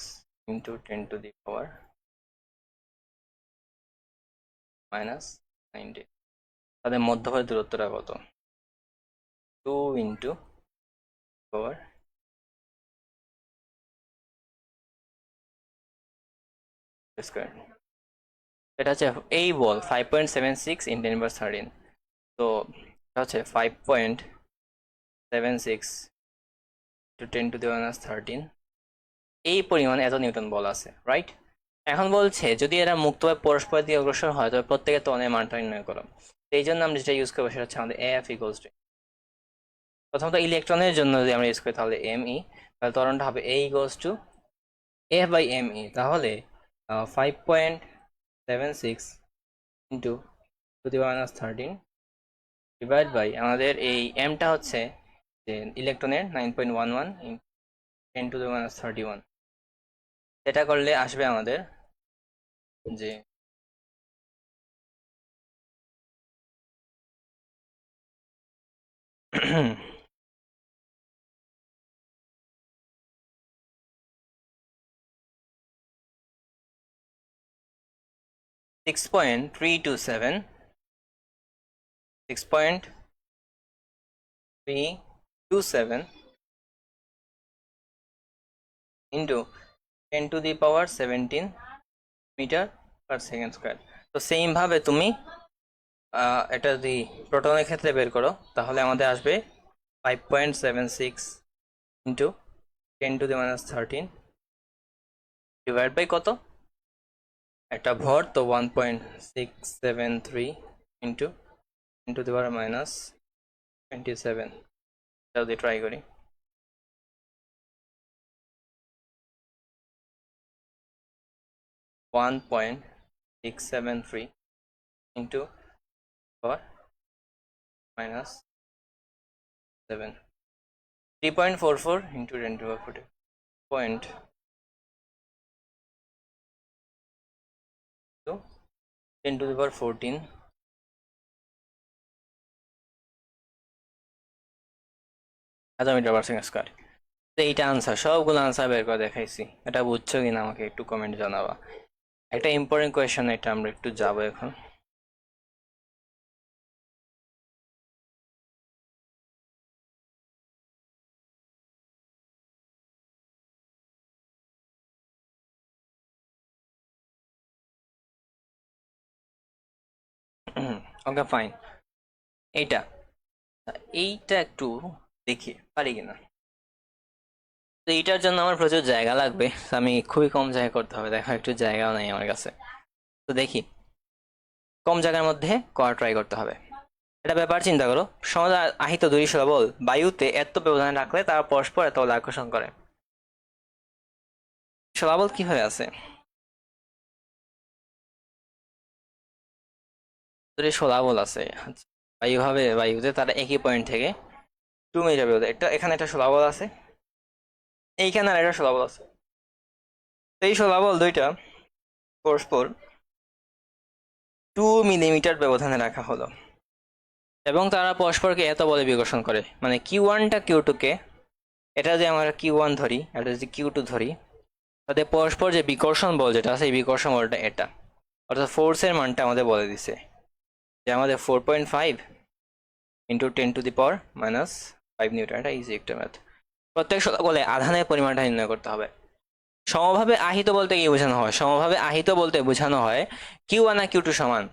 ইন্টু 10⁻⁻90। তাদের মধ্যবর্তী দূরত্বটা কত? 2 ইন্টু পাওয়ার স্কোয়ার। এটা হচ্ছে এই বল 5.76 ইন 10⁻13। তো এটা হচ্ছে 5.76 টু 10⁻13, এই পরিমাণ এত নিউটন বল আছে, রাইট? এখন বলছে যদি এরা মুক্তভাবে পরস্পরের দিকে অগ্রসর হয় তবে প্রত্যেকের ত্বরণের মানটা নির্ণয় করো। এই জন্য আমরা যেটা ইউজ করবো সেটা হচ্ছে আমাদের এফ ইকুয়ালস টু, প্রথমত ইলেকট্রনের জন্য যদি আমরা ইউজ করি তাহলে এম ই, তাহলে ত্বরণটা হবে A equals to F by M E. তাহলে 5.76 ইন্টু 10⁻13 ডিভাইড বাই আমাদের এই এমটা হচ্ছে যে ইলেকট্রনের 9.11 10⁻31। এটা করলে আসবে আমাদের যে 6.327 into 10⁻17 metre per second square. তো সেম ভাবে তুমি এটা যদি প্রোটনের ক্ষেত্রে বের করো তাহলে আমাদের আসবে 5.76 ইন্টু 10⁻13 ডিভাইড বাই কত, একটা ভর তো 1.673 ইন্টু 10⁻27। যদি ট্রাই করি, 1.673 ইন্টু পাওয়ার -7, 3.44 ইন্টু 10⁻40 পয়েন্ট 10⁻14 হাজার মিটার পার সেকেন্ড স্কোয়ার। তো এইটা আনসার, সবগুলো আনসার বের করে দেখাইছি। এটা বুঝছো কিনা আমাকে একটু কমেন্ট জানাবা। একটা ইম্পর্টেন্ট কোয়েশ্চেন, এটা আমরা একটু যাবো এখন। ওকে ফাইন, এইটা এইটা একটু দেখি পারি কিনা। তো এইটার জন্য আমার প্রচুর জায়গা লাগবে, তো আমি খুবই কম জায়গা করতে হবে, দেখো একটু জায়গাও নাই আমার কাছে। তো তো দেখি কম জায়গার মধ্যে করা ট্রাই করতে হবে। এটা ব্যাপার চিন্তা করো, সমাজে আহিত দুই সবল বায়ুতে এত ব্যবধান রাখলে তারা পরস্পর এত বল আকর্ষণ করে। সলাবল কিভাবে আছে? যদি সলাবল আছে, আচ্ছা, বায়ুতে তারা একই পয়েন্ট থেকে 2 মিটার ব্যবধান, এটা এখানে একটা সলাবল আছে, এইখানে আর একটা সলাবল আছে। তো এই সলাবল দুইটা পরস্পর 2 মিলিমিটার ব্যবধানে রাখা হলো এবং তারা পরস্পরকে এত বলে বিকর্ষণ করে, মানে Q1টা Q2 কে, এটা যদি আমরা Q1 ধরি, এটা যদি Q2 ধরি, তাদের পরস্পর যে বিকর্ষণ বল যেটা আছে, এই বিকর্ষণ বলটা এটা, অর্থাৎ ফোর্সের মানটা আমাদের বলে দিছে যে আমাদের 4.5 ইন্টু 10⁻⁻5 নিউটন। এটা ইজি একটা ম্যাথ। প্রত্যেক বলে আধানের পরিমাণটা নির্ণয় করতে হবে। সমভাবে আহিত বলতে কি বোঝানো হয়? সমভাবে আহিত বলতে বোঝানো হয় Q1 আর Q2 সমান।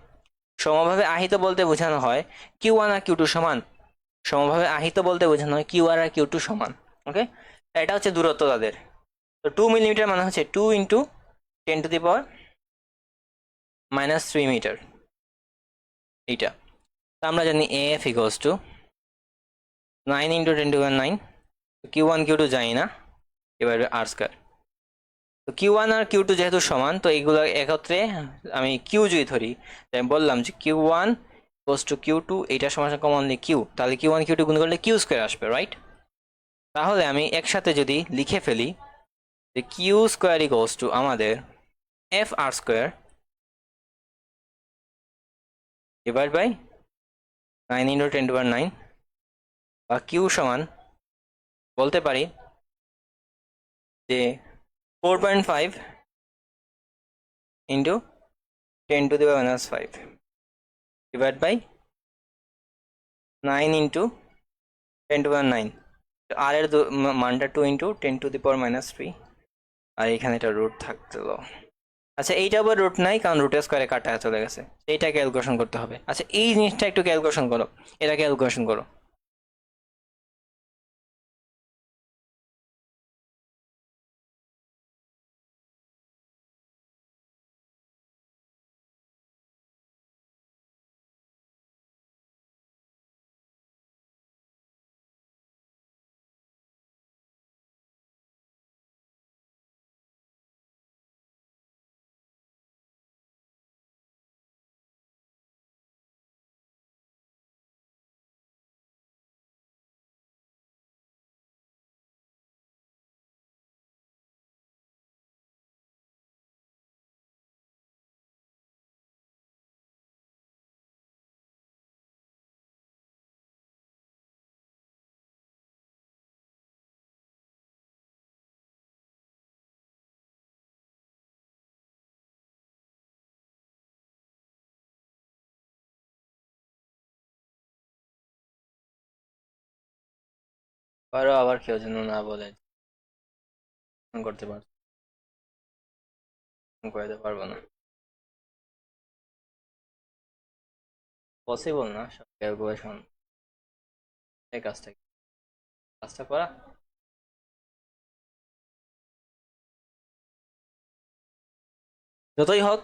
সমভাবে আহিত বলতে বোঝানো হয় Q1 আর Q2 সমান। সমভাবে আহিত বলতে বোঝানো হয় Q1 আর Q2 সমান। ওকে, এটা হচ্ছে দূরত্ব তাদের। তো 2 মিলিমিটার মানে হচ্ছে 2 ইন্টু 10⁻³ মিটার, এইটা। তো আমরা জানি AF equals to 9 into 10⁻9, Q1 Q2 জানি না, এবার R²। তো Q1 আর Q2 যেহেতু সমান, তো এইগুলো একত্রে আমি Q যদি ধরি, আমি বললাম যে Q1 ইকুয়ালস টু Q2, এইটার সমান কমনলি Q, তাহলে Q1 Q2 গুণ করলে Q² আসবে, রাইট? তাহলে আমি একসাথে যদি লিখে ফেলি যে Q² ইকুয়ালস টু আমাদের FR² ডিভাইড বাই 9 ইন্টু 10⁻9, বা Q সমান বলতে পারি যে 4.5 ইন্টু 10⁻⁻5 ডিভাইড বাই 9 ইন্টু 10⁻9, আর এর মানটা 2 ইন্টু 10⁻⁻3, আর এখানে একটা রুট থাকতো। আচ্ছা, এইটা আবার রুট নাই, কারণ রুটের স্কোয়ারে কাটা চলে গেছে, এইটা ক্যালকুলেশন করতে হবে। আচ্ছা, এই জিনিসটা একটু ক্যালকুলেশন করো, এটা ক্যালকুলেশন করো। পারো, আবার কেউ যেন না বলে করতে পারছো, করে দিতে পারবো না, পসিবল না সব ক্যালকুলেশন। এই কাজটা করা। যতই হোক,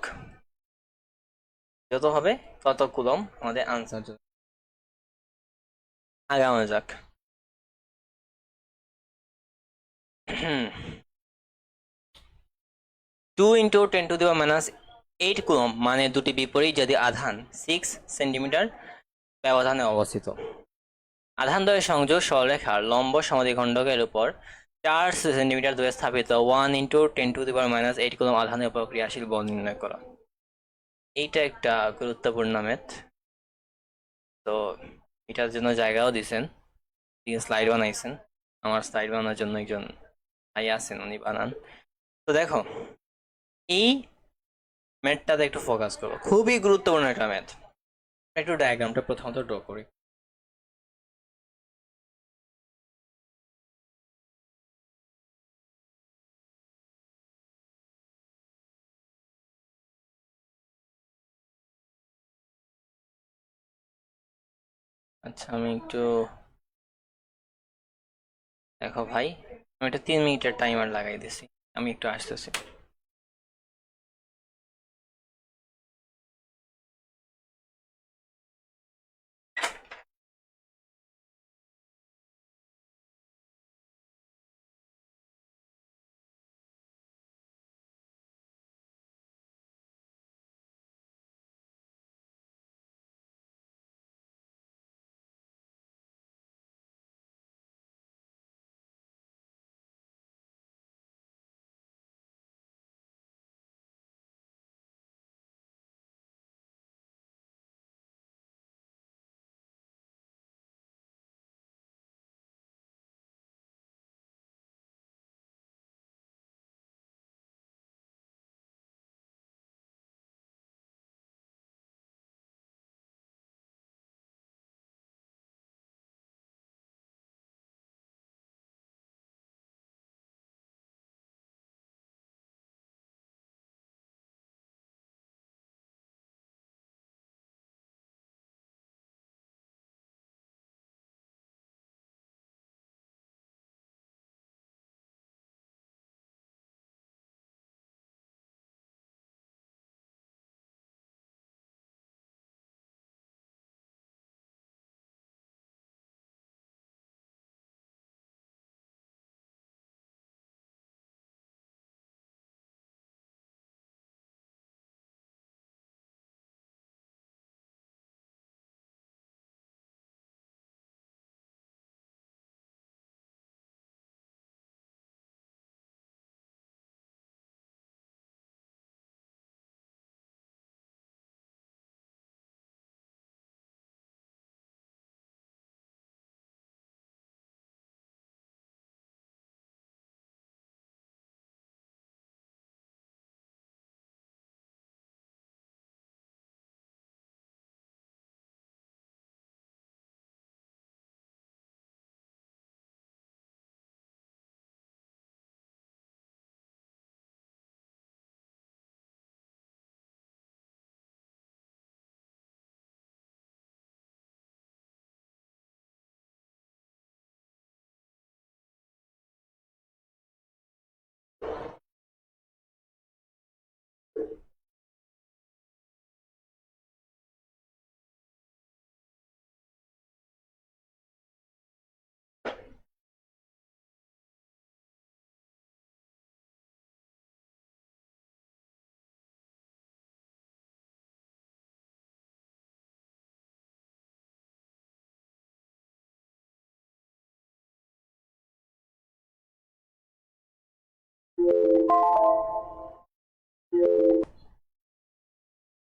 যত হবে তত কুলম আমাদের আনসার। আগানো যাক। 2 ইন্টু 10⁻⁸ কুলম মানে দুটি বিপরীত যদি আধান 6 সেন্টিমিটার ব্যবধানে অবস্থিত। আধানদ্বয় সংযোগ সরলরেখার লম্ব সমদ্বিখণ্ডকের উপর 4 সেন্টিমিটার দূরে স্থাপিত 1 ইন্টু 10⁻⁸ কুলম আধানের উপর ক্রিয়াশীল বল নির্ণয় করা। এইটা একটা গুরুত্বপূর্ণ ম্যাথ। তো এটার জন্য জায়গাও দিছেন, স্লাইড বানাইছেন। আমার স্লাইড বানানোর জন্য একজন ভাই আছেন, উনি বানান। তো দেখো, এই ম্যাথটাতে একটু ফোকাস করো, খুবই গুরুত্বপূর্ণ একটা ম্যাথ। একটু ডায়াগ্রামটা প্রথমত ড্র করি। আচ্ছা, আমি একটু, দেখো ভাই, আমি একটা 3 মিনিটের টাইমার লাগাই দিছি, আমি একটু আসতেছি।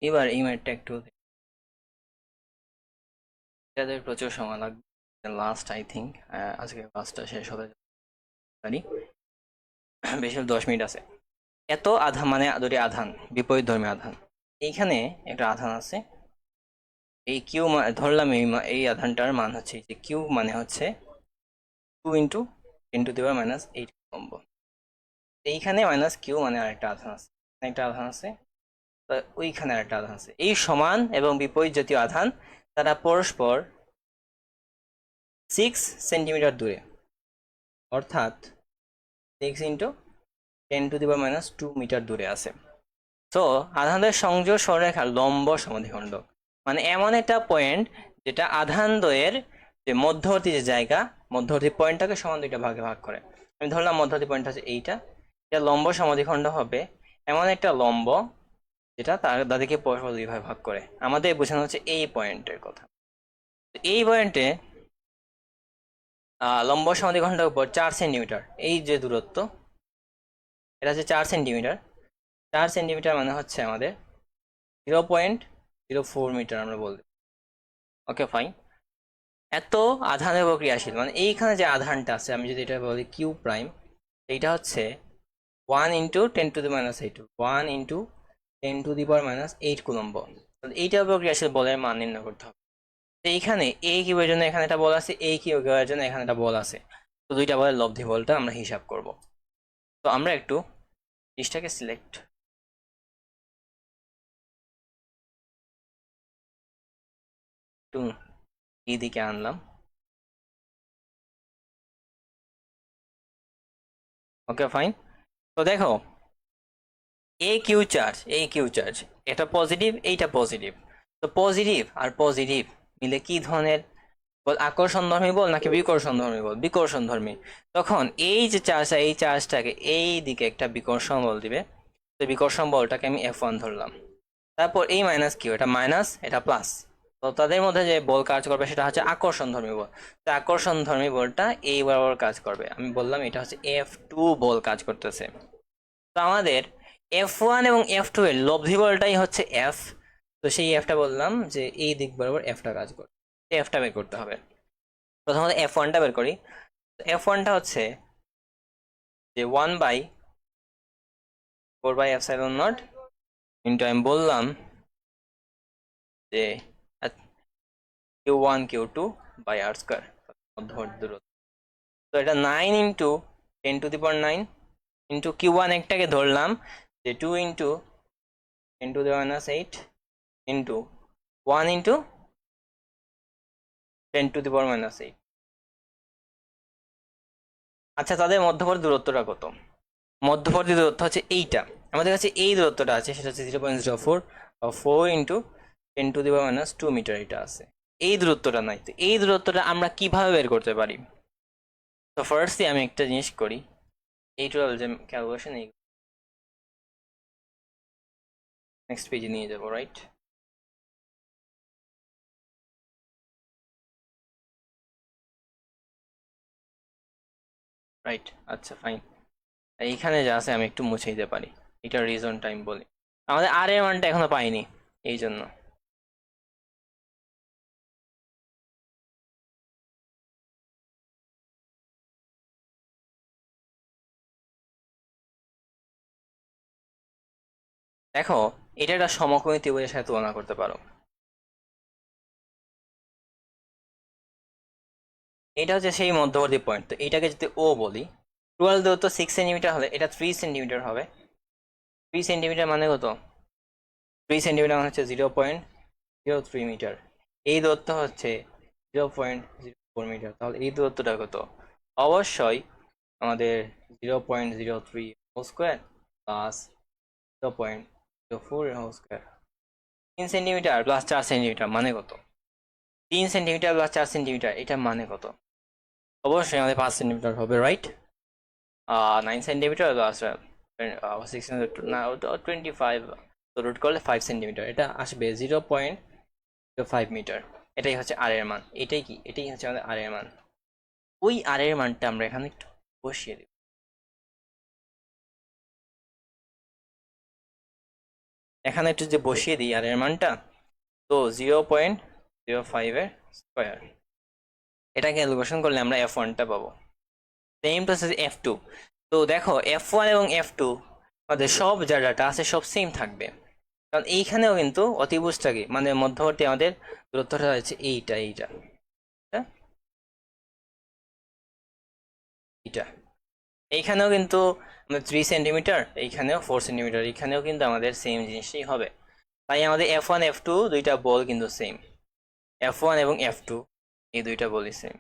এবার এই ম্যাটটা একটু এটাতে প্রচুর সময় লাগবে, লাস্ট আই থিঙ্ক আজকে ক্লাসটা শেষ হতে পারি, বেশি 10 মিনিট আছে। এত আধান মানে দুটি আধান, বিপরীত ধর্মী আধান। এইখানে একটা আধান আছে, এই কিউ ধরলাম এই আধানটার মান হচ্ছে যে কিউ মানে হচ্ছে 2 × 10⁻⁸ কুলম্ব। এইখানে মাইনাস কিউ মানে আরেকটা আধান আছে, একটা আধান আছে, তো ওইখানে আরেকটা আধান আছে। এই সমান এবং বিপরীত জাতীয় আধান তারা পরস্পর 6 সেন্টিমিটার দূরে, অর্থাৎ 6 × 10⁻² মিটার দূরে আছে। তো আধানদের সংযোগ সরলরেখার লম্ব সমদ্বিখণ্ডক মানে এমন একটা পয়েন্ট যেটা আধান দ্বয়ের যে মধ্যবর্তী যে জায়গা, মধ্যবর্তী পয়েন্টটাকে সমান দুইটা ভাগে ভাগ করে। আমি ধরলাম মধ্যবর্তী পয়েন্ট হচ্ছে এইটা, এটা লম্ব সমদ্বিখণ্ড হবে এমন একটা লম্ব যেটা তাদেরকে পরস্পর দুই ভাগে ভাগ করে। আমাদের বোঝানো হচ্ছে এই পয়েন্টের কথা। এই পয়েন্টে লম্ব সমদ্বিখণ্ডের উপর 4 সেন্টিমিটার, এই যে দূরত্ব এটা হচ্ছে 4 সেন্টিমিটার। 4 সেন্টিমিটার মানে হচ্ছে আমাদের 0.04 মিটার আমরা বলতে। Okay fine. এত আধানের উপর ক্রিয়াশীল মানে এইখানে যে আধানটা আছে, আমি যদি এটা বলি কিউ প্রাইম, এইটা হচ্ছে 1 × 10⁻⁸, 1 × 10⁻⁸ কুলম্ব। এইটার উপর ক্রিয়াশীল বলের মান নির্ণয় করতে হবে। তো এইখানে এই কিউবের জন্য এখানে একটা বল আছে, এই কিউবের জন্য এখানে একটা বল আছে, তো দুইটা বলের লব্ধি বলটা আমরা হিসাব করব। তো আমরা একটু জিনিসটাকে সিলেক্ট একটু এই দিকে আনলাম। Okay fine. তো দেখো এই কিউ চার্জ এটা পজিটিভ, এইটা পজিটিভ। তো পজিটিভ আর পজিটিভ মিলে কি ধরনের বল? আকর্ষণ ধর্মী বল নাকি বিকর্ষণ ধর্মী বল? বিকর্ষণ ধর্মী। তখন এই যে চার্জটা, এই চার্জটাকে এই দিকে একটা বিকর্ষণ বল দিবে। তো বিকর্ষণ বলটাকে আমি F1 ধরলাম। তারপর এই মাইনাস কিউ, এটা মাইনাস এটা প্লাস, তো তাদের মধ্যে যে বল কাজ করবে সেটা হচ্ছে আকর্ষণ ধর্মী বল। তো আকর্ষণ ধর্মী বলটা এই বরাবর কাজ করবে। আমি বললাম এটা হচ্ছে F2 বল কাজ করতেছে। তো আমাদের F1 এবং F2 এর লব্ধি বলটাই হচ্ছে F। তো সেই Fটা বললাম যে এই দিক বরাবর Fটা কাজ করে, Fটা বের করতে হবে। প্রথমত F1টা বের করি। F1টা হচ্ছে যে 1/4πε0 ইন্টু আমি বললাম যে Q1 Q2/r², মধ্যবর্তী দূরত্ব। তো এটা 9 × 10⁻⁹ ইন্টু Q1 একটাকে ধরলাম যে 2 × 10⁻⁸ ইন্টু 1 × 10⁻⁸। আচ্ছা, তাদের মধ্যবর্তী দূরত্বটা কত? মধ্যবর্তী দূরত্ব হচ্ছে এইটা, আমাদের কাছে এই দূরত্বটা আছে, সেটা হচ্ছে 0.04 বা 4 × 10⁻² মিটার এটা আছে। এই দূরত্বটা নাই, তো এই দূরত্বটা আমরা কিভাবে বের করতে পারি? তো ফার্স্টলি আমি একটা জিনিস করি, এই টোটাল যে ক্যালকুলেশন এই নেক্সট পেজে নিয়ে যাবো, রাইট? রাইট, আচ্ছা ফাইন। এইখানে যা আছে আমি একটু মুছে দিতে পারি, এটা রিজন টাইম বলি। আমাদের আর এর মানটা এখনো পাইনি, এই জন্য। দেখো এটা একটা সমকোণী ত্রিভুজের সাথে তুলনা করতে পারো। এটা হচ্ছে সেই মধ্যবর্তী পয়েন্ট, তো এটাকে যদি ও বলি, টোটাল দূরত্ব 6 সেন্টিমিটার হলে এটা 3 সেন্টিমিটার হবে। 3 সেন্টিমিটার মানে কত? 3 সেন্টিমিটার মানে হচ্ছে 0.03 মিটার। এই দূরত্ব হচ্ছে 0.04 মিটার, তাহলে এই দূরত্বটা কত? অবশ্যই আমাদের 0.03 whole square plus 0. 4 whole square 3 centimetre plus 4 centimetre মানে কত? 3 সেন্টিমিটার প্লাস 4 সেন্টিমিটার এটা মানে কত? অবশ্যই আমাদের 5 সেন্টিমিটার হবে, রাইট? 9 সেন্টিমিটার প্লাস 625, তো রুট করলে 5 সেন্টিমিটার, এটা আসবে 0.05 মিটার। এটাই হচ্ছে আর এর মান। এটাই হচ্ছে আমাদের আর এর মান। ওই আর এর মানটা আমরা এখানে একটু বসিয়ে দিব। এখানে একটু যে বসিয়ে দিই আর এর মানটা, তো 0.05 এর স্কোয়ার, এটাকে ক্যালকুলেশন করলে আমরা F1টা পাবো। Same process F2। তো দেখো F1 এবং F2 আমাদের সব যা ডাটা আছে সব সেম থাকবে, কারণ এইখানেও কিন্তু অতিভুজটা কি মানে মধ্যবর্তী আমাদের দূরত্বটা হচ্ছে এইটা এইটা এটা। এইখানেও কিন্তু আমাদের 3 সেন্টিমিটার, এইখানেও 4 সেন্টিমিটার, এইখানেও কিন্তু আমাদের সেম জিনিসই হবে। তাই আমাদের F1 F2 দুইটা বল কিন্তু সেম, F1 এবং F2 এই দুইটা বলই সেম।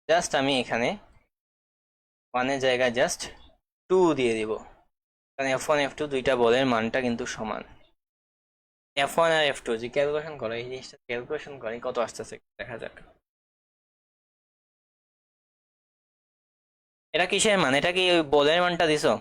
জাস্ট আমি এখানে 1 এর জায়গায় জাস্ট 2 দিয়ে দিব, কারণ F1 F2 দুইটা বলের মানটা কিন্তু সমান। F1 আর F2 যে ক্যালকুলেশন করে, এই জিনিসটা ক্যালকুলেশন করে কত আসতেছে দেখা যাক। এটা কিসের মান? এটা কি ওই বলের মানটা দিছো?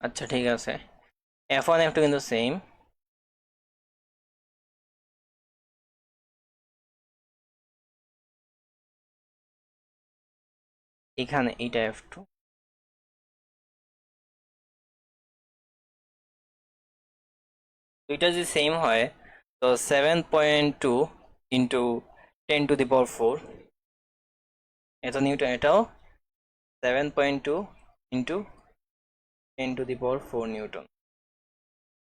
আচ্ছা ঠিক আছে, F1 F2 কিন্তু সেম। এখানে এইটা F2, দুইটা যদি সেম হয় তো 7.2 ইন্টু 10⁴ এত নিউটন, এটাও 7.2 ইন্টু 10⁴ নিউটন।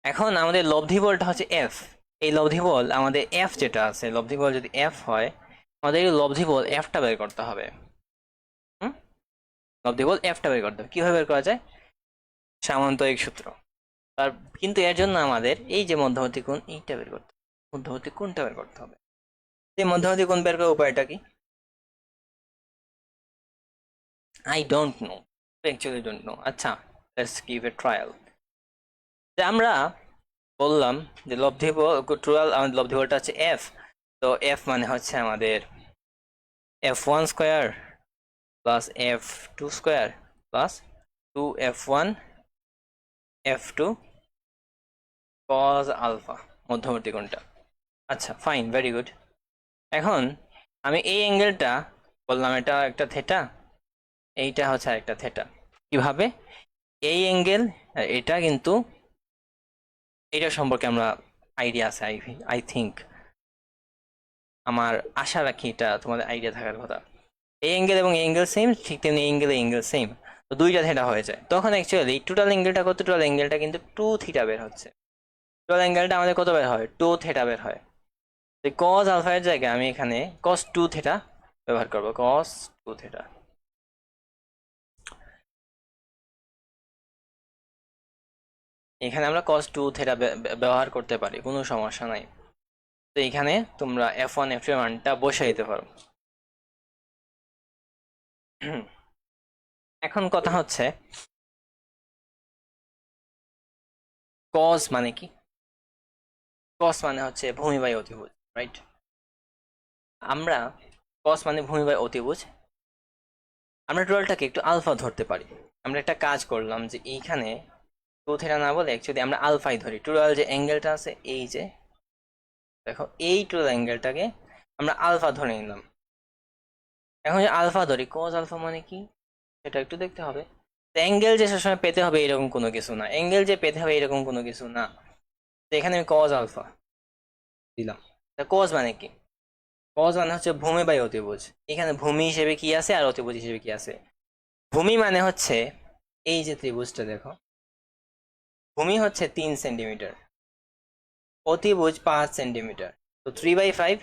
এখন আমাদের লব্ধি বলটা হচ্ছে F। এই লব্ধি বল আমাদের F যেটা আছে, লব্ধি বল যদি F হয়, আমাদের এই লব্ধি বল Fটা বের করতে হবে। লব্ধি বল Fটা বের করতে হবে। কিভাবে বের করা যায়? সামান্তরিক সূত্র। তার কিন্তু এর জন্য আমাদের এই যে মধ্যবর্তী কোণ এইটা বের করতে হবে, মধ্যবর্তী কোণটা বের করতে হবে। এই মধ্যবর্তী কোণ বের করার উপায়টা কি? I don't know, actually don't know. আচ্ছা, let's give a trial. যে আমরা বললাম যে লব্ধি বল টোটাল আমাদের লব্ধি বলটা হচ্ছে F, তো F মানে হচ্ছে আমাদের F1 square plus F2 square plus 2F1 F2 cos alpha, মধ্যবর্তী কোণটা। আচ্ছা ফাইন, ভেরি গুড। এখন আমি এই অ্যাঙ্গেলটা বললাম এটা একটা থেটা, এইটা হচ্ছে আরেকটা থেটা। কিভাবে? এই অ্যাঙ্গেল এটা কিন্তু এটা সম্পর্কে আমরা আইডিয়া আছে, আই থিঙ্ক, আমার আশা রাখি এটা তোমাদের আইডিয়া থাকার কথা। এই অ্যাঙ্গেল এবং এই অ্যাঙ্গেল সেম, ঠিক তেমনি অ্যাঙ্গেল সেম, তো দুইটা থেটা হয়ে যায়। তখন অ্যাকচুয়ালি টোটাল অ্যাঙ্গেলটা কত? টোটাল অ্যাঙ্গেলটা কিন্তু 2 থিটা বের হচ্ছে। টোটাল অ্যাঙ্গেলটা আমাদের কত বের হয়? 2 থেটা বের হয়। তো কস আলফা এর জায়গায় আমি এখানে কস 2 থেটা ব্যবহার করবো, কস 2 থেটা। এখানে আমরা কস 2 থেটা ব্যবহার করতে পারি, কোনো সমস্যা নাই। তো এখানে তোমরা F1 F2 এর মানটা বসাই দিতে পারো। এখন কথা হচ্ছে কস মানে কি? কস মানে হচ্ছে ভূমি বাই অতিভুজ, রাইট? আমরা কস মানে ভূমি বাই অতিভুজ, আমরা টোটালটাকে একটু আলফা ধরতে পারি। আমরা একটা কাজ করলাম যে এইখানে 2 থেটা না বলে অ্যাকচুয়ালি আমরা আলফাই ধরি। টোটাল যে অ্যাঙ্গেলটা আছে এই যে দেখো, এই টোটাল অ্যাঙ্গেলটাকে আমরা আলফা ধরে নিলাম। এখন যে আলফা ধরি, কস আলফা মানে কি সেটা একটু দেখতে হবে। অ্যাঙ্গেল যে সবসময় পেতে হবে এরকম কোনো কিছু না, অ্যাঙ্গেল যে পেতে হবে এরকম কোনো কিছু না। তো এখানে আমি কস আলফা দিলাম। তা কস মানে কি? কজ মানে হচ্ছে ভূমি বাই অতিভুজ। এখানে ভূমি হিসেবে কি আছে আর অতিভুজ হিসেবে কি আছে। ভূমি মানে হচ্ছে এই যে ত্রিভুজটা দেখো, ভূমি হচ্ছে 3 সেন্টিমিটার, অতিভুজ 5 সেন্টিমিটার, তো 3/5।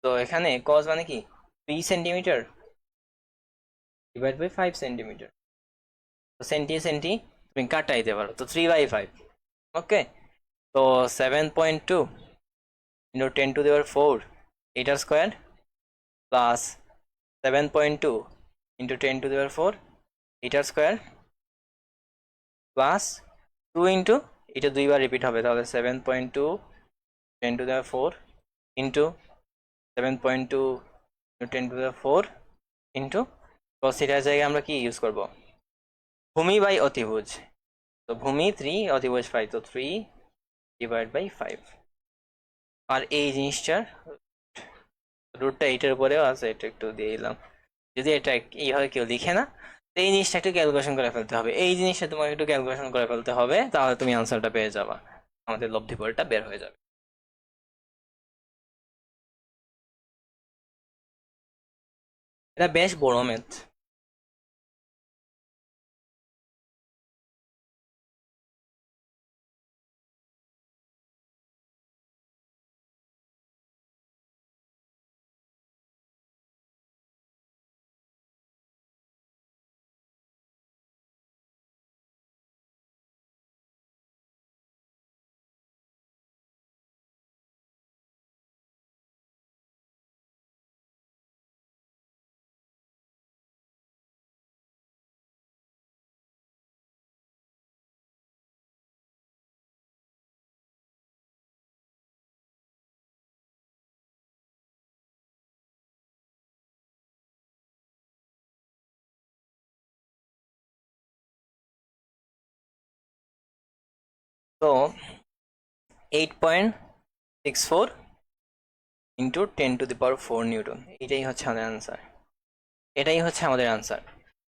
তো এখানে কজ মানে কি 3 সেন্টিমিটার ডিভাইড বাই 5 সেন্টিমিটার। তো সেন্টি সেন্টি তুমি কাটাই দিতে পারো, তো 3/5। ওকে, তো 7.2 ইন্টু 10⁴ এটার স্কোয়ার প্লাস 7.2 ইন্টু 10⁴ এটার স্কোয়ার প্লাস 2 ইন্টু, এটা দুইবার রিপিট হবে, তাহলে 7.2 10⁴ ইন্টু 7.2 10⁴ ইন্টু cos থিটার জায়গায় আমরা কি ইউজ করব, ভূমি বাই অতিভুজ। তো ভূমি 3, অতিভুজ 5, তো 3/5। আর এই জিনিসটার রুটটা এইটার উপরেও আছে, এটা একটু দিয়ে দিলাম, যদি এটা এইভাবে কেউ লিখে না, তো এই জিনিসটা একটু ক্যালকুলেশন করে ফেলতে হবে, এই জিনিসটা তোমাকে একটু ক্যালকুলেশন করে ফেলতে হবে, তাহলে তুমি আনসারটা পেয়ে যাবা, আমাদের লব্ধিফলটা বের হয়ে যাবে। এটা বেশ বড় ম্যাথ। তো 8.64 ইন্টু 10⁴ নিউটন, এটাই হচ্ছে আমাদের আনসার, এটাই হচ্ছে আমাদের আনসার।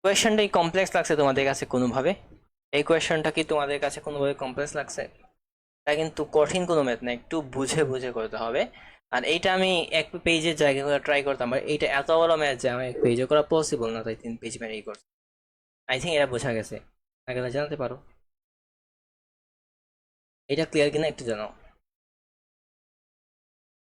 কোয়েশ্চেনটাই কমপ্লেক্স লাগছে তোমাদের কাছে কোনোভাবে? এই কোয়েশ্চেনটা কি তোমাদের কাছে কোনোভাবে কমপ্লেক্স লাগছে? এটা কিন্তু কঠিন কোনো ম্যাথ না, একটু বুঝে বুঝে করতে হবে। আর এইটা আমি এক পেজের জায়গায় করে ট্রাই করতাম, আর এইটা এত বড় ম্যাথ যে আমার এক পেজে করা পসিবল না, তাই 3 পেজ মেরেই করছি। আই থিঙ্ক এটা বোঝা গেছে, আগে জানাতে পারো এটা ক্লিয়ার কিনা একটু জানাও।